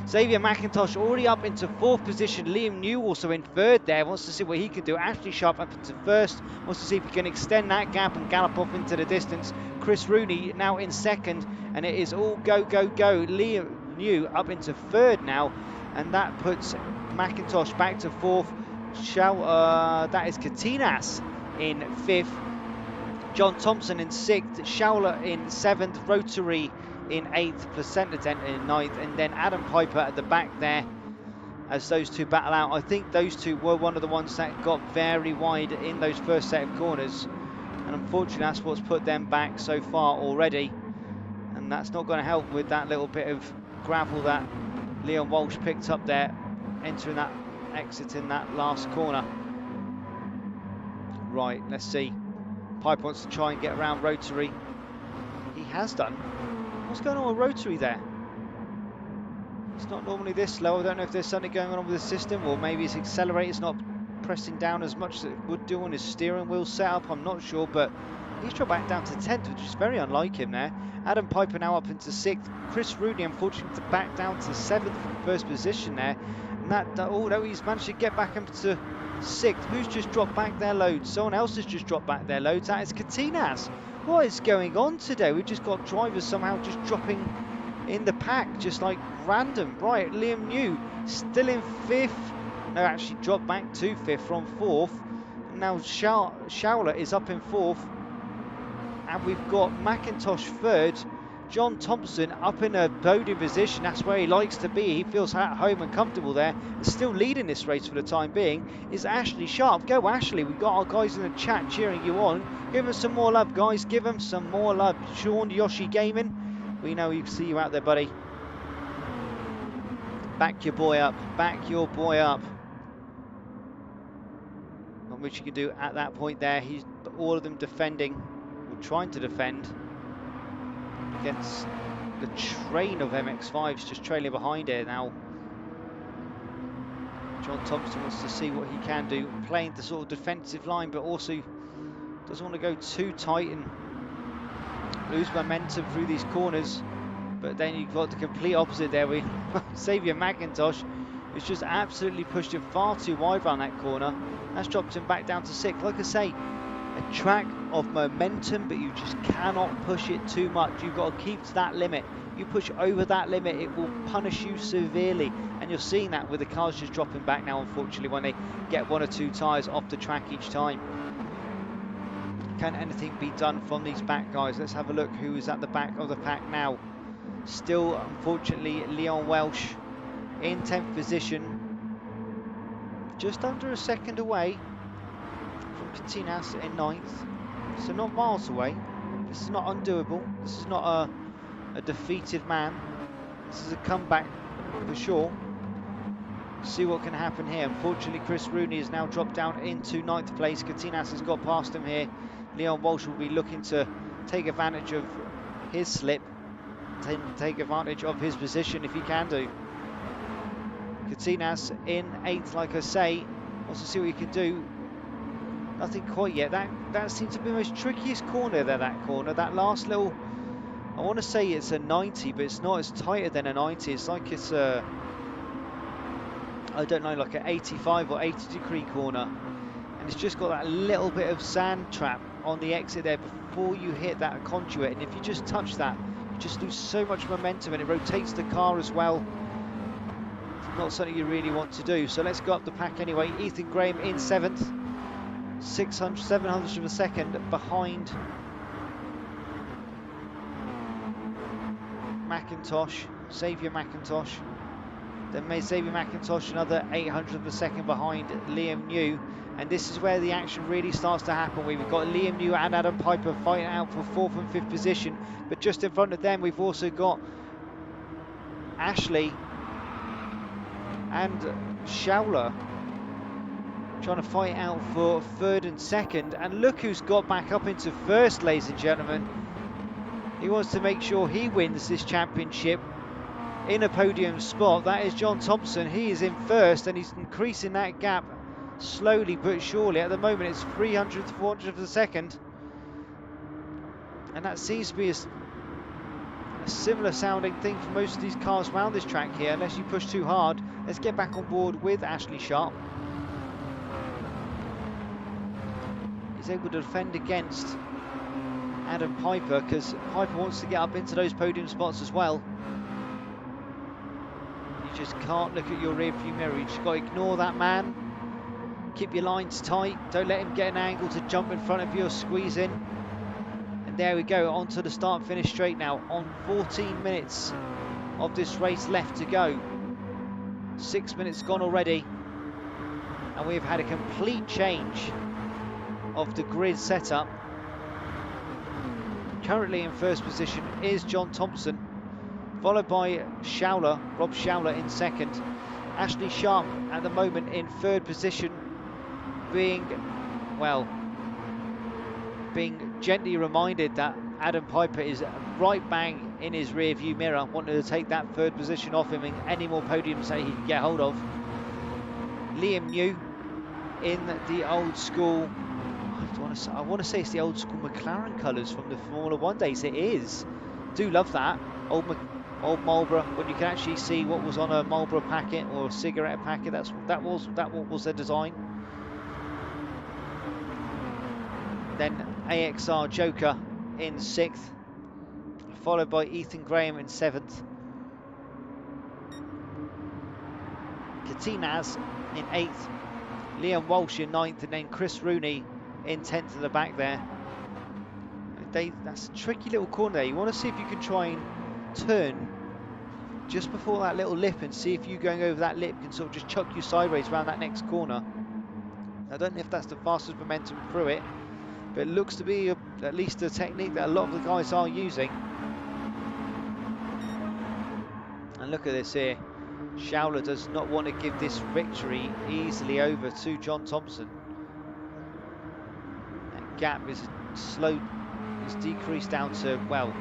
Xavier McIntosh already up into 4th position. Liam New also in 3rd there, wants to see what he can do. Ashley Sharp up into 1st, wants to see if he can extend that gap and gallop off into the distance. Chris Rooney now in 2nd, and it is all go, go, go. Liam New up into 3rd now, and that puts McIntosh back to 4th. That is Katinas in 5th. John Thompson in 6th, Schauler in 7th, Rotary in 8th, Placenta Dent in 9th, and then Adam Piper at the back there as those two battle out. I think those two were one of the ones that got very wide in those first set of corners, and unfortunately that's what's put them back so far already, and that's not going to help with that little bit of gravel that Leon Walsh picked up there, entering that exit in that last corner. Right, let's see. Piper wants to try and get around Rotary. He has done. What's going on with Rotary there? It's not normally this slow. I don't know if there's something going on with the system, or maybe his accelerator's not pressing down as much as it would do on his steering wheel setup. I'm not sure, but he's dropped back down to 10th, which is very unlike him there. Adam Piper now up into 6th. Chris Rooney, unfortunately, back down to 7th from 1st position there. And that, although he's managed to get back up to 6th. Who's just dropped back their loads? Someone else has just dropped back their loads. That is Katinas. What is going on today? We've just got drivers somehow just dropping in the pack, just like random. Right, Liam New still in 5th. No, actually dropped back to 5th from 4th. And now Schauler is up in 4th. And we've got McIntosh 3rd. John Thompson up in a podium position. That's where he likes to be. He feels at home and comfortable there. And still leading this race for the time being is Ashley Sharp. Go Ashley. We've got our guys in the chat cheering you on. Give them some more love, guys. Give them some more love. Sean Yoshi Gaming, we know you see you out there, buddy. Back your boy up. Back your boy up. Not much you can do at that point there. He's all of them defending, or trying to defend against the train of MX5s just trailing behind here now. John Thompson wants to see what he can do, playing the sort of defensive line, but also doesn't want to go too tight and lose momentum through these corners. But then you've got the complete opposite there with Xavier McIntosh, who's just absolutely pushed him far too wide around that corner. That's dropped him back down to 6th. Like I say, a track of momentum, but you just cannot push it too much. You've got to keep to that limit. You push over that limit, it will punish you severely, and you're seeing that with the cars just dropping back now, unfortunately, when they get 1 or 2 tyres off the track each time. Can anything be done from these back guys? Let's have a look who is at the back of the pack now. Still, unfortunately, Leon Welsh in 10th position, just under a second away from Katinas in 9th, so not miles away. This is not undoable. This is not a defeated man. This is a comeback for sure. See what can happen here. Unfortunately, Chris Rooney has now dropped down into 9th place. Katinas has got past him here. Leon Walsh will be looking to take advantage of his slip, take advantage of his position if he can do. Katinas in 8th, like I say, wants to see what he can do. Nothing quite yet. That seems to be the most trickiest corner there, that corner. That last little, I want to say it's a 90, but it's not. It's tighter than a 90. It's like it's a, I don't know, like an 85 or 80 degree corner. And it's just got that little bit of sand trap on the exit there before you hit that conduit. And if you just touch that, you just lose so much momentum, and it rotates the car as well. It's not something you really want to do. So let's go up the pack anyway. Ethan Graham in 7th. 700 of a second behind McIntosh, Xavier McIntosh. Then Xavier McIntosh another 800th of a second behind Liam New. And this is where the action really starts to happen. We've got Liam New and Adam Piper fighting out for 4th and 5th position. But just in front of them, we've also got Ashley and Schauler trying to fight out for 3rd and 2nd. And look who's got back up into 1st, ladies and gentlemen. He wants to make sure he wins this championship in a podium spot. That is John Thompson. He is in 1st and he's increasing that gap slowly but surely. At the moment it's 300 to 400 of a second, and that seems to be a similar sounding thing for most of these cars around this track here, unless you push too hard. Let's get back on board with Ashley Sharp. He's able to defend against Adam Piper because Piper wants to get up into those podium spots as well. You just can't look at your rear view mirror. You just got to ignore that man. Keep your lines tight. Don't let him get an angle to jump in front of you or squeeze in. And there we go, onto the start finish straight now. On 14 minutes of this race left to go. 6 minutes gone already. And we've had a complete change of the grid setup. Currently in 1st position is John Thompson, followed by Schauler, Rob Schauler in 2nd. Ashley Sharp at the moment in 3rd position, being gently reminded that Adam Piper is right bang in his rear view mirror, wanting to take that 3rd position off him and any more podiums that he can get hold of. Liam New in the old school, I want to say it's the old school McLaren colours from the Formula 1 days. It is. Do love that. Old Marlboro, when you can actually see what was on a Marlboro packet or a cigarette packet. That was their design. Then AXR Joker in 6th, followed by Ethan Graham in 7th. Katinaz in 8th, Liam Walsh in 9th, and then Chris Rooney in 10th at the back there. That's a tricky little corner there. You want to see if you can try and turn just before that little lip and see if you going over that lip can sort of just chuck you sideways around that next corner. I don't know if that's the fastest momentum through it, but it looks to be at least a technique that a lot of the guys are using. And look at this here. Schauler does not want to give this victory easily over to John Thompson. That gap is decreased down to, well,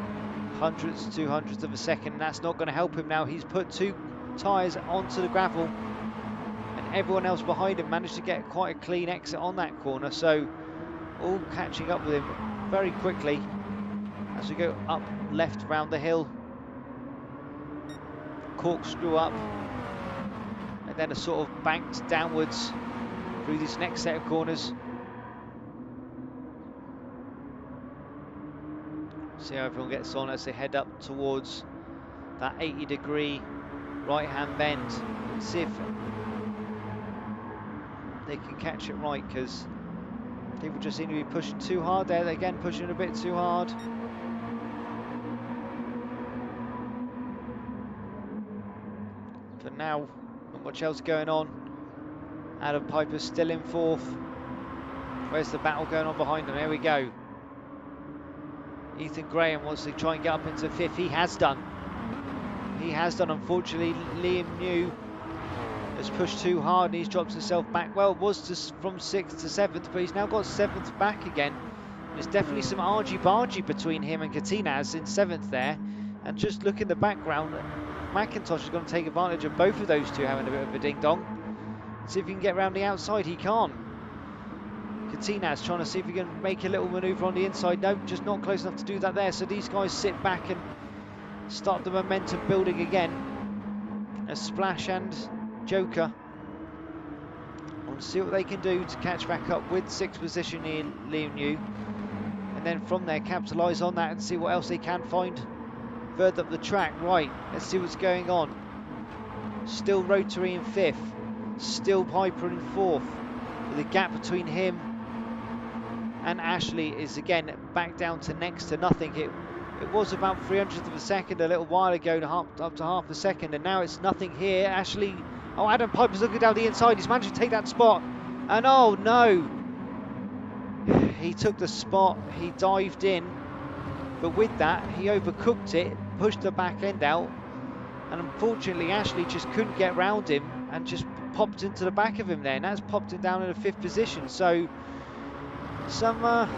hundredths, 200ths of a second, and that's not going to help him now. He's put 2 tyres onto the gravel, and everyone else behind him managed to get quite a clean exit on that corner, so all catching up with him very quickly as we go up left round the hill. Corkscrew up, and then a sort of banked downwards through this next set of corners. See how everyone gets on as they head up towards that 80-degree right-hand bend. Let's see if they can catch it right, because people just seem to be pushing too hard there. They're again pushing a bit too hard. But now, not much else going on. Adam Piper's still in 4th. Where's the battle going on behind them? There we go. Ethan Graham wants to try and get up into 5th. He has done. He has done. Unfortunately, Liam New has pushed too hard and he's dropped himself back. Well, it was just from 6th to 7th, but he's now got 7th back again. There's definitely some argy-bargy between him and Katinaz in 7th there. And just look in the background, McIntosh is going to take advantage of both of those two having a bit of a ding-dong. See if he can get around the outside. He can't. Katinaz trying to see if he can make a little manoeuvre on the inside. No, just not close enough to do that there. So these guys sit back and start the momentum building again. As Splash and Joker want to see what they can do to catch back up with 6th position here, Liam New. And then from there, capitalise on that and see what else they can find further up the track. Right, let's see what's going on. Still Rotary in 5th. Still Piper in 4th. The gap between him and Ashley is again back down to next to nothing. It It was about 300th of a second a little while ago, up to half a second, and now it's nothing here. Ashley, oh, Adam Piper's looking down the inside. He's managed to take that spot, and oh no, he took the spot. He dived in, but with that, he overcooked it, pushed the back end out, and unfortunately, Ashley just couldn't get round him and just popped into the back of him there, and that's popped him down in the 5th position. So some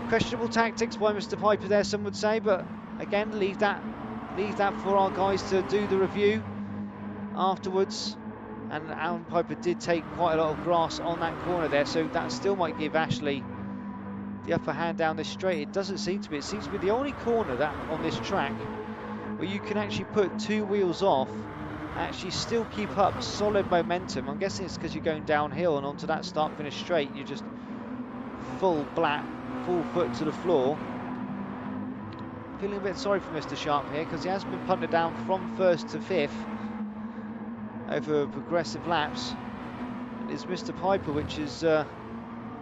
questionable tactics by Mr. Piper there, some would say, but again, leave that for our guys to do the review afterwards. And Alan Piper did take quite a lot of grass on that corner there, so that still might give Ashley the upper hand down this straight. It doesn't seem to be. It seems to be the only corner that on this track where you can actually put 2 wheels off, actually still keep up solid momentum. I'm guessing it's because you're going downhill, and onto that start-finish straight, you're just full foot to the floor. Feeling a bit sorry for Mr. Sharp here, because he has been punted down from 1st to 5th over progressive laps. And it's Mr. Piper which has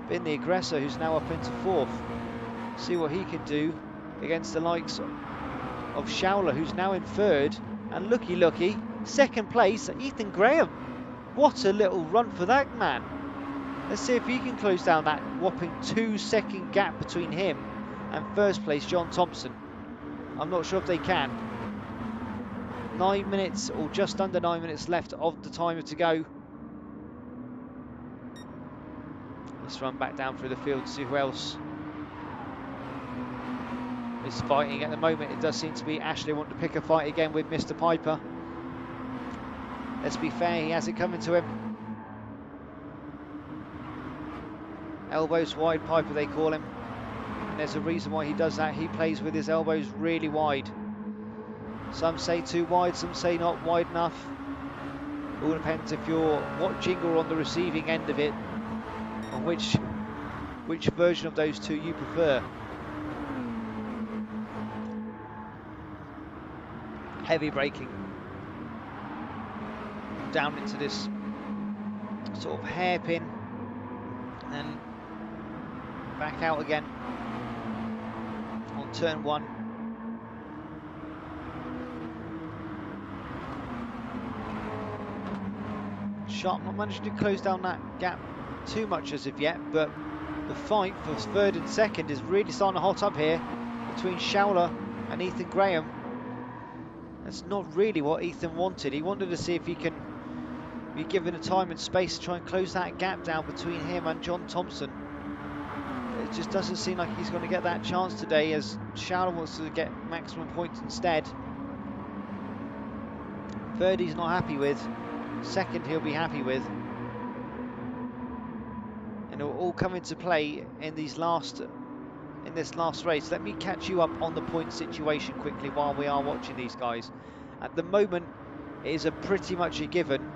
been the aggressor, who's now up into 4th. See what he can do against the likes of Schauler, who's now in 3rd, and looky 2nd place, Ethan Graham. What a little run for that man. Let's see if he can close down that whopping 2-second gap between him and 1st place John Thompson. I'm not sure if they can. 9 minutes, or just under 9 minutes left of the timer to go. Let's run back down through the field to see who else is fighting at the moment. It does seem to be Ashley wanting to pick a fight again with Mr. Piper. Let's be fair, he has it coming to him. Elbows wide Piper, they call him. And there's a reason why he does that. He plays with his elbows really wide. Some say too wide, some say not wide enough. All depends if you're watching or on the receiving end of it, on which version of those two you prefer. Heavy braking down into this sort of hairpin, and back out again on turn 1. Sharp not managing to close down that gap too much as of yet, but the fight for 3rd and 2nd is really starting to hot up here between Schauler and Ethan Graham. That's not really what Ethan wanted. He wanted to see if he can be given the time and space to try and close that gap down between him and John Thompson. It just doesn't seem like he's going to get that chance today, as Schauler wants to get maximum points instead. 3rd he's not happy with. 2nd he'll be happy with. And it will all come into play in this last race. Let me catch you up on the point situation quickly while we are watching these guys. At the moment, it is pretty much a given.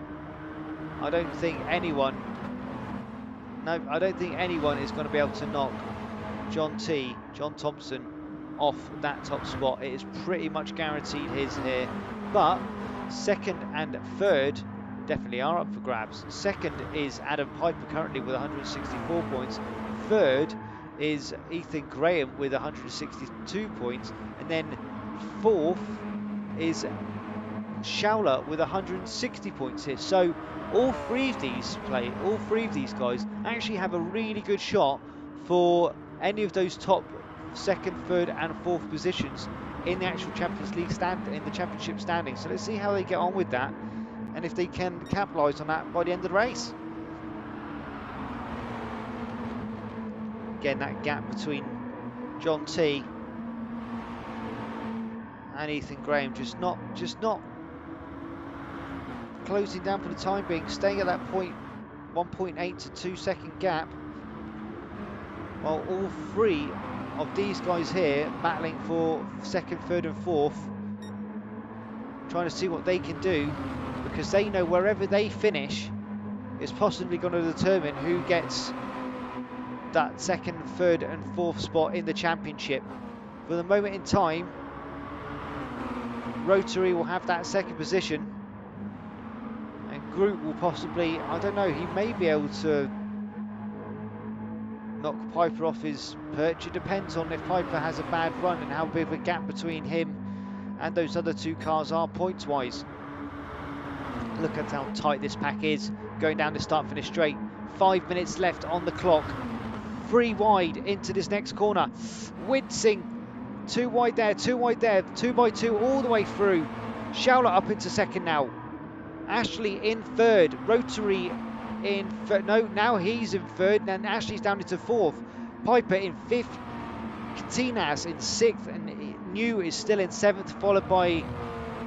I don't think anyone is going to be able to knock John Thompson off that top spot. It is pretty much guaranteed his here. But 2nd and 3rd definitely are up for grabs. 2nd is Adam Piper currently with 164 points. 3rd is Ethan Graham with 162 points, and then 4th is Schauler with 160 points here. So all three of these guys actually have a really good shot for any of those top 2nd, 3rd and 4th positions in the actual Champions League in the championship standing. So let's see how they get on with that, and if they can capitalise on that by the end of the race. Again, that gap between John T and Ethan Graham just not closing down for the time being, staying at that 1.8 to 2 second gap, while all three of these guys here battling for 2nd, 3rd and 4th, trying to see what they can do, because they know wherever they finish is possibly going to determine who gets that 2nd, 3rd and 4th spot in the championship. For the moment in time, Rotary will have that 2nd position, and Group will possibly, I don't know, he may be able to knock Piper off his perch. It depends on if Piper has a bad run and how big of a gap between him and those other two cars are points wise. Look at how tight this pack is going down the start finish straight. 5 minutes left on the clock. 3 wide into this next corner. Wincing, 2 wide there, 2 wide there, 2 by 2 all the way through. Schauler up into second now. Ashley in third. Rotary in third. No, now he's in third, and Ashley's down into fourth. Piper in fifth. Katinas in sixth, and New is still in seventh, followed by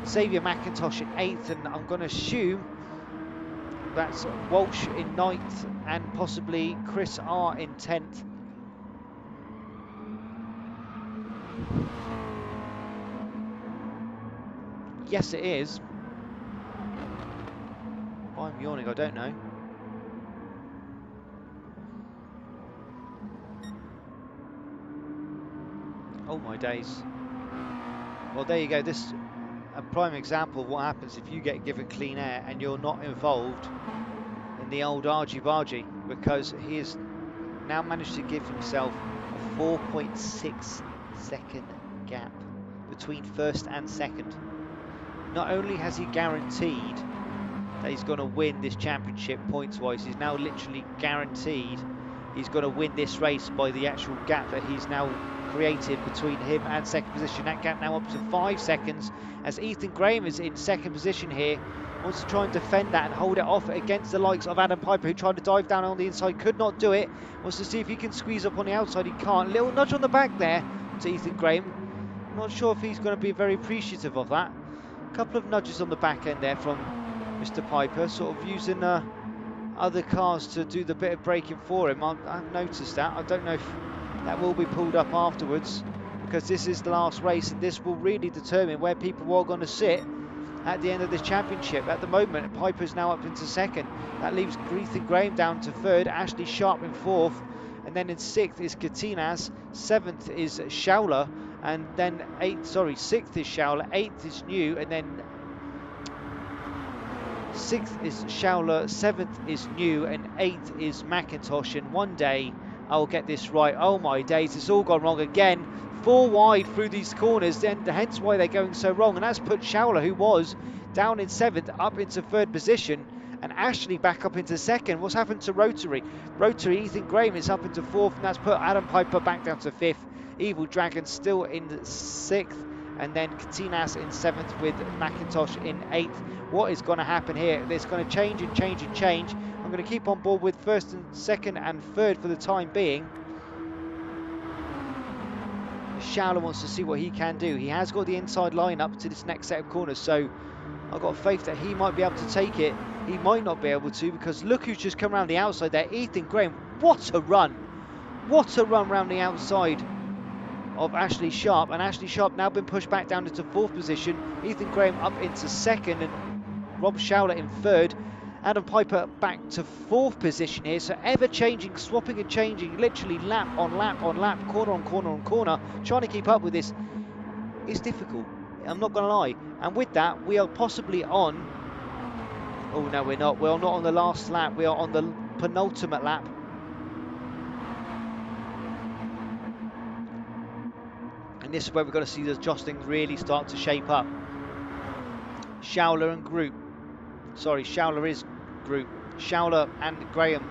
Xavier McIntosh in eighth, and I'm going to assume that's Walsh in ninth, and possibly Chris R in 10th. Yes, it is. Why I'm yawning, I don't know. Oh my days. Well, there you go. This is a prime example of what happens if you get given clean air and you're not involved in the old argy-bargy, because he has now managed to give himself a 4.6 second gap between first and second. Not only has he guaranteed that he's going to win this championship points-wise, he's now literally guaranteed he's going to win this race by the actual gap that he's now created between him and second position. That gap now up to 5 seconds, as Ethan Graham is in second position here. Wants to try and defend that and hold it off against the likes of Adam Piper, who tried to dive down on the inside, could not do it. Wants to see if he can squeeze up on the outside, he can't. Little nudge on the back there to Ethan Graham. Not sure if he's going to be very appreciative of that. A couple of nudges on the back end there from Mr. Piper, sort of using other cars to do the bit of braking for him. I've noticed that. I don't know if that will be pulled up afterwards, because this is the last race and this will really determine where people are going to sit at the end of this championship. At the moment, Piper's now up into second. That leaves Ethan Graham down to third, Ashley Sharp in fourth, and then in sixth is Katinas, seventh is Schauler, and then sixth is Schauler, eighth is New, and then sixth is Schauler, seventh is New, and eighth is McIntosh. And one day I'll get this right. Oh my days, it's all gone wrong again. 4 wide through these corners, and hence why they're going so wrong. And that's put Schauler, who was down in seventh, up into third position, and Ashley back up into second. What's happened to Rotary? Ethan Graham is up into fourth, and that's put Adam Piper back down to fifth. Evil Dragon still in sixth, and then Katinas in seventh with McIntosh in eighth. What is going to happen here? It's going to change and change and change. I'm going to keep on board with first and second and third for the time being. Schauler wants to see what he can do. He has got the inside line up to this next set of corners, so I've got faith that he might be able to take it. He might not be able to, because look who's just come around the outside there. Ethan Graham, what a run. What a run round the outside of Ashley Sharp, and Ashley Sharp now been pushed back down into fourth position. Ethan Graham up into second, and Rob Schauler in third. Adam Piper back to fourth position here, so ever changing, swapping and changing, literally lap on lap on lap, corner on corner on corner. Trying to keep up with this is difficult, I'm not going to lie. And with that, we are possibly on, oh no we're not, we're not on the last lap, we are on the penultimate lap. And this is where we're going to see the jostling really start to shape up. Schauler and group. Sorry, Schauler is group. Schauler and Graham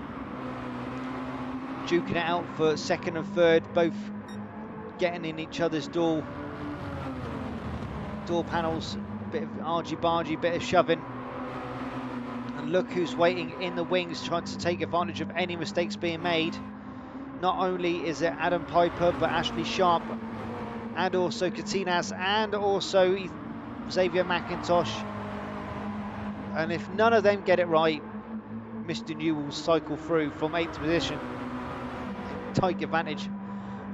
duking it out for second and third, both getting in each other's door panels. Bit of argy-bargy, bit of shoving. And look who's waiting in the wings, trying to take advantage of any mistakes being made. Not only is it Adam Piper, but Ashley Sharp, and also Katinas, and also Xavier McIntosh. And if none of them get it right, Mr. New will cycle through from 8th position, take advantage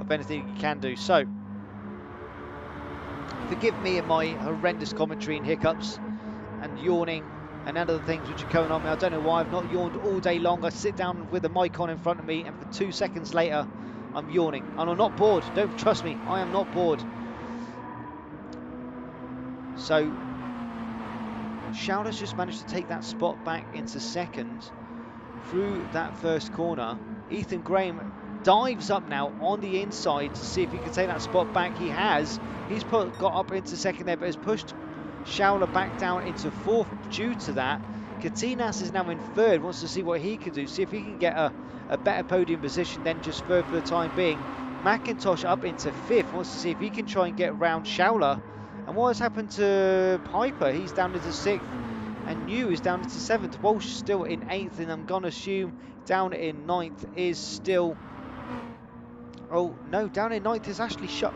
of anything he can do. So, forgive me and my horrendous commentary and hiccups and yawning and other things which are going on me. I don't know why I've not yawned all day long. I sit down with the mic on in front of me, and for 2 seconds later, I'm yawning. And I'm not bored. Don't trust me, I am not bored. So, Schauler's just managed to take that spot back into second through that first corner. Ethan Graham dives up now on the inside to see if he can take that spot back. He has. He's got up into second there, but has pushed Shaula back down into fourth due to that. Katinas is now in third, wants to see what he can do, see if he can get a better podium position than just third for the time being. McIntosh up into fifth, wants to see if he can try and get around Shaula. And what has happened to Piper? He's down into sixth, and New is down into seventh. Walsh still in eighth, and I'm going to assume down in ninth is still... Oh, no, down in ninth is Ashley Sharp.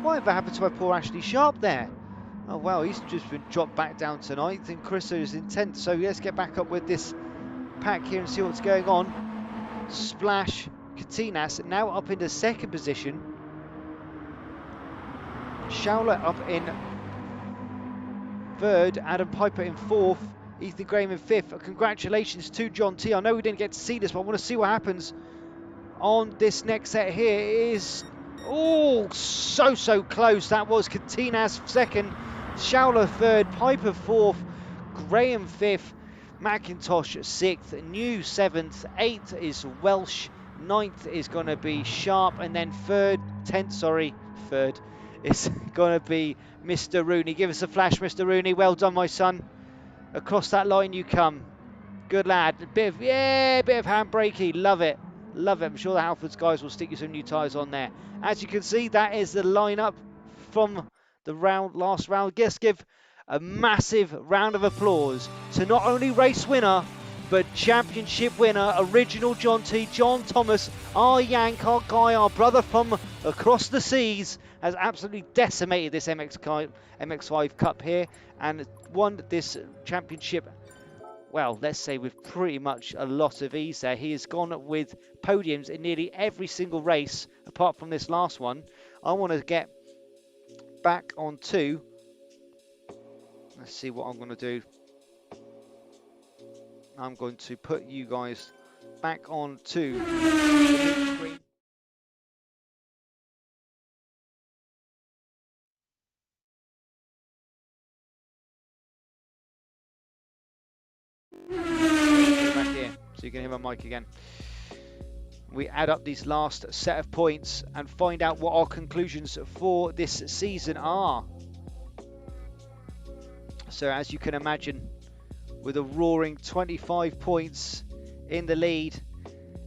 Whatever happened to my poor Ashley Sharp there? Oh, wow, he's just been dropped back down to ninth, and Chris is in 10th. So let's get back up with this pack here and see what's going on. Splash, Katinas now up into second position. Shaula up in third, Adam Piper in fourth, Ethan Graham in fifth. Congratulations to John T. I know we didn't get to see this, but I want to see what happens on this next set here. It is, oh, so close. That was Katinas second, Shaula third, Piper fourth, Graham fifth, McIntosh sixth, New seventh, eighth is Welsh, ninth is going to be Sharp, and then third is going to be Mr. Rooney. Give us a flash, Mr. Rooney. Well done, my son. Across that line you come. Good lad. A bit of handbrakey. Love it. Love it. I'm sure the Halfords guys will stick you some new tyres on there. As you can see, that is the lineup from the last round. Let's give a massive round of applause to not only race winner, but championship winner, original John T. John Thomas, our Yank, our guy, our brother from across the seas, has absolutely decimated this MX5 Cup here and won this championship, well, let's say with pretty much a lot of ease there. He has gone with podiums in nearly every single race, apart from this last one. I want to get back on to, let's see what I'm going to do. I'm going to put you guys back on to the screen. Back here, so you can hear my mic again. We add up these last set of points and find out what our conclusions for this season are. So as you can imagine, with a roaring 25 points in the lead,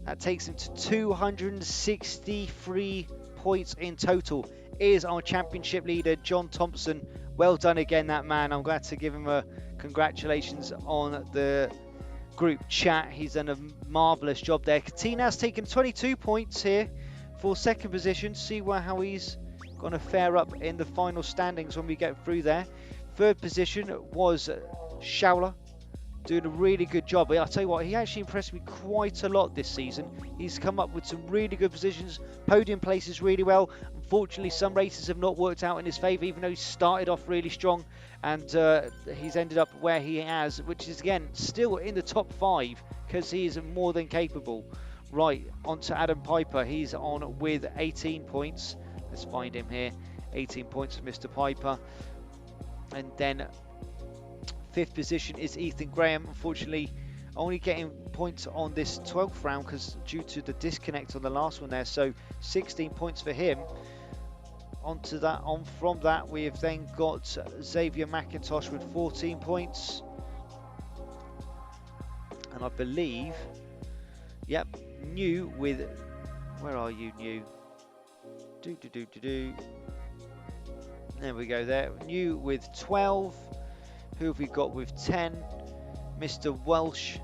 that takes him to 263 points in total. Is our championship leader, John Thompson. Well done again, that man. I'm glad to give him a congratulations on the group chat. He's done a marvellous job there. Katina's taken 22 points here for second position. See how he's going to fare up in the final standings when we get through there. Third position was Shaula, doing a really good job. I'll tell you what, he actually impressed me quite a lot this season. He's come up with some really good positions, podium places really well. Unfortunately, some races have not worked out in his favour, even though he started off really strong, and he's ended up where he has, which is, again, still in the top 5, because he is more than capable. Right, on to Adam Piper. He's on with 18 points. Let's find him here. 18 points for Mr. Piper. And then fifth position is Ethan Graham. Unfortunately, only getting points on this 12th round because due to the disconnect on the last one there. So 16 points for him. From that, we have then got Xavier McIntosh with 14 points. And I believe, yep, New with, where are you, New? There we go there. New with 12. Who have we got with 10? Mr. Welsh.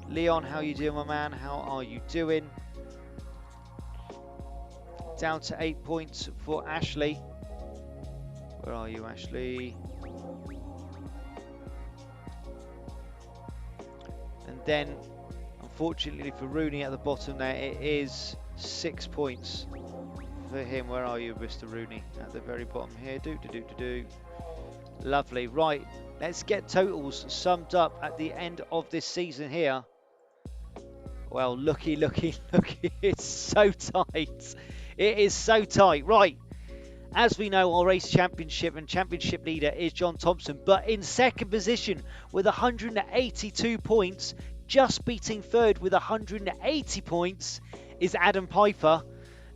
Leon, how you doing, my man? How are you doing? Down to 8 points for Ashley. Where are you, Ashley? And then, unfortunately for Rooney at the bottom there, it is 6 points for him. Where are you, Mr. Rooney? At the very bottom here. Lovely. Right, let's get totals summed up at the end of this season here. Well, looky. It's so tight. It is so tight. Right, as we know, our race championship and championship leader is John Thompson, but in second position with 182 points, just beating third with 180 points, is Adam Piper.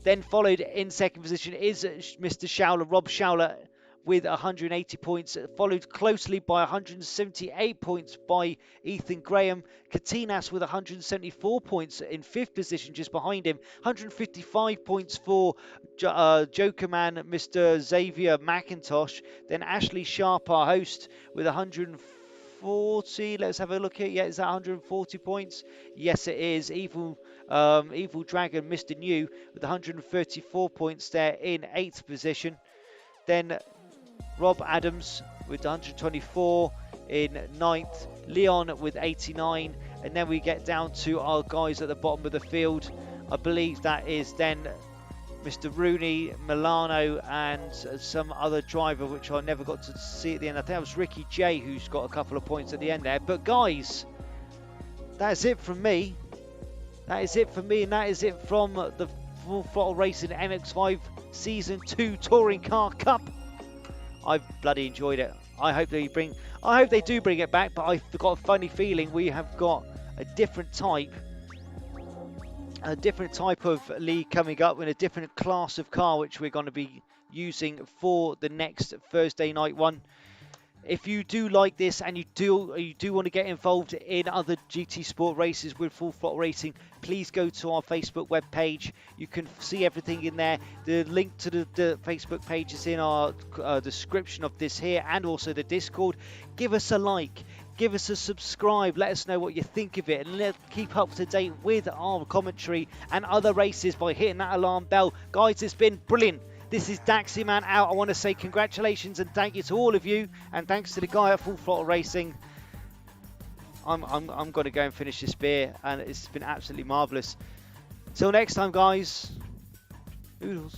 Then followed in second position is Mr. Schauler, Rob Schauler, with 180 points, followed closely by 178 points by Ethan Graham. Katinas with 174 points in fifth position, just behind him. 155 points for Jokerman, Mr. Xavier McIntosh. Then Ashley Sharp, our host, with 140. Let's have a look here. Yeah, is that 140 points? Yes, it is. Evil Dragon, Mr. New, with 134 points there in eighth position. Then Rob Adams with 124 in ninth, Leon with 89, and then we get down to our guys at the bottom of the field. I believe that is then Mr. Rooney, Milano, and some other driver which I never got to see at the end. I think that was Ricky J who's got a couple of points at the end there. But guys, that's it from me. That is it from me, and that is it from the Full Throttle Racing MX5 Season 2 Touring Car Cup. I've bloody enjoyed it. I hope they do bring it back, but I've got a funny feeling we have got a different type of league coming up in a different class of car which we're going to be using for the next Thursday night one. If you do like this and you do want to get involved in other GT Sport races with Full Throttle Racing, please go to our Facebook web page. You can see everything in there. The link to the Facebook page is in our description of this here, and also the Discord. Give us a like, give us a subscribe, let us know what you think of it, and let's keep up to date with our commentary and other races by hitting that alarm bell. Guys, it's been brilliant. This is Daxyman out. I want to say congratulations and thank you to all of you, and thanks to the guy at Full Throttle Racing. I'm going to go and finish this beer, and it's been absolutely marvellous. Till next time, guys. Oodles.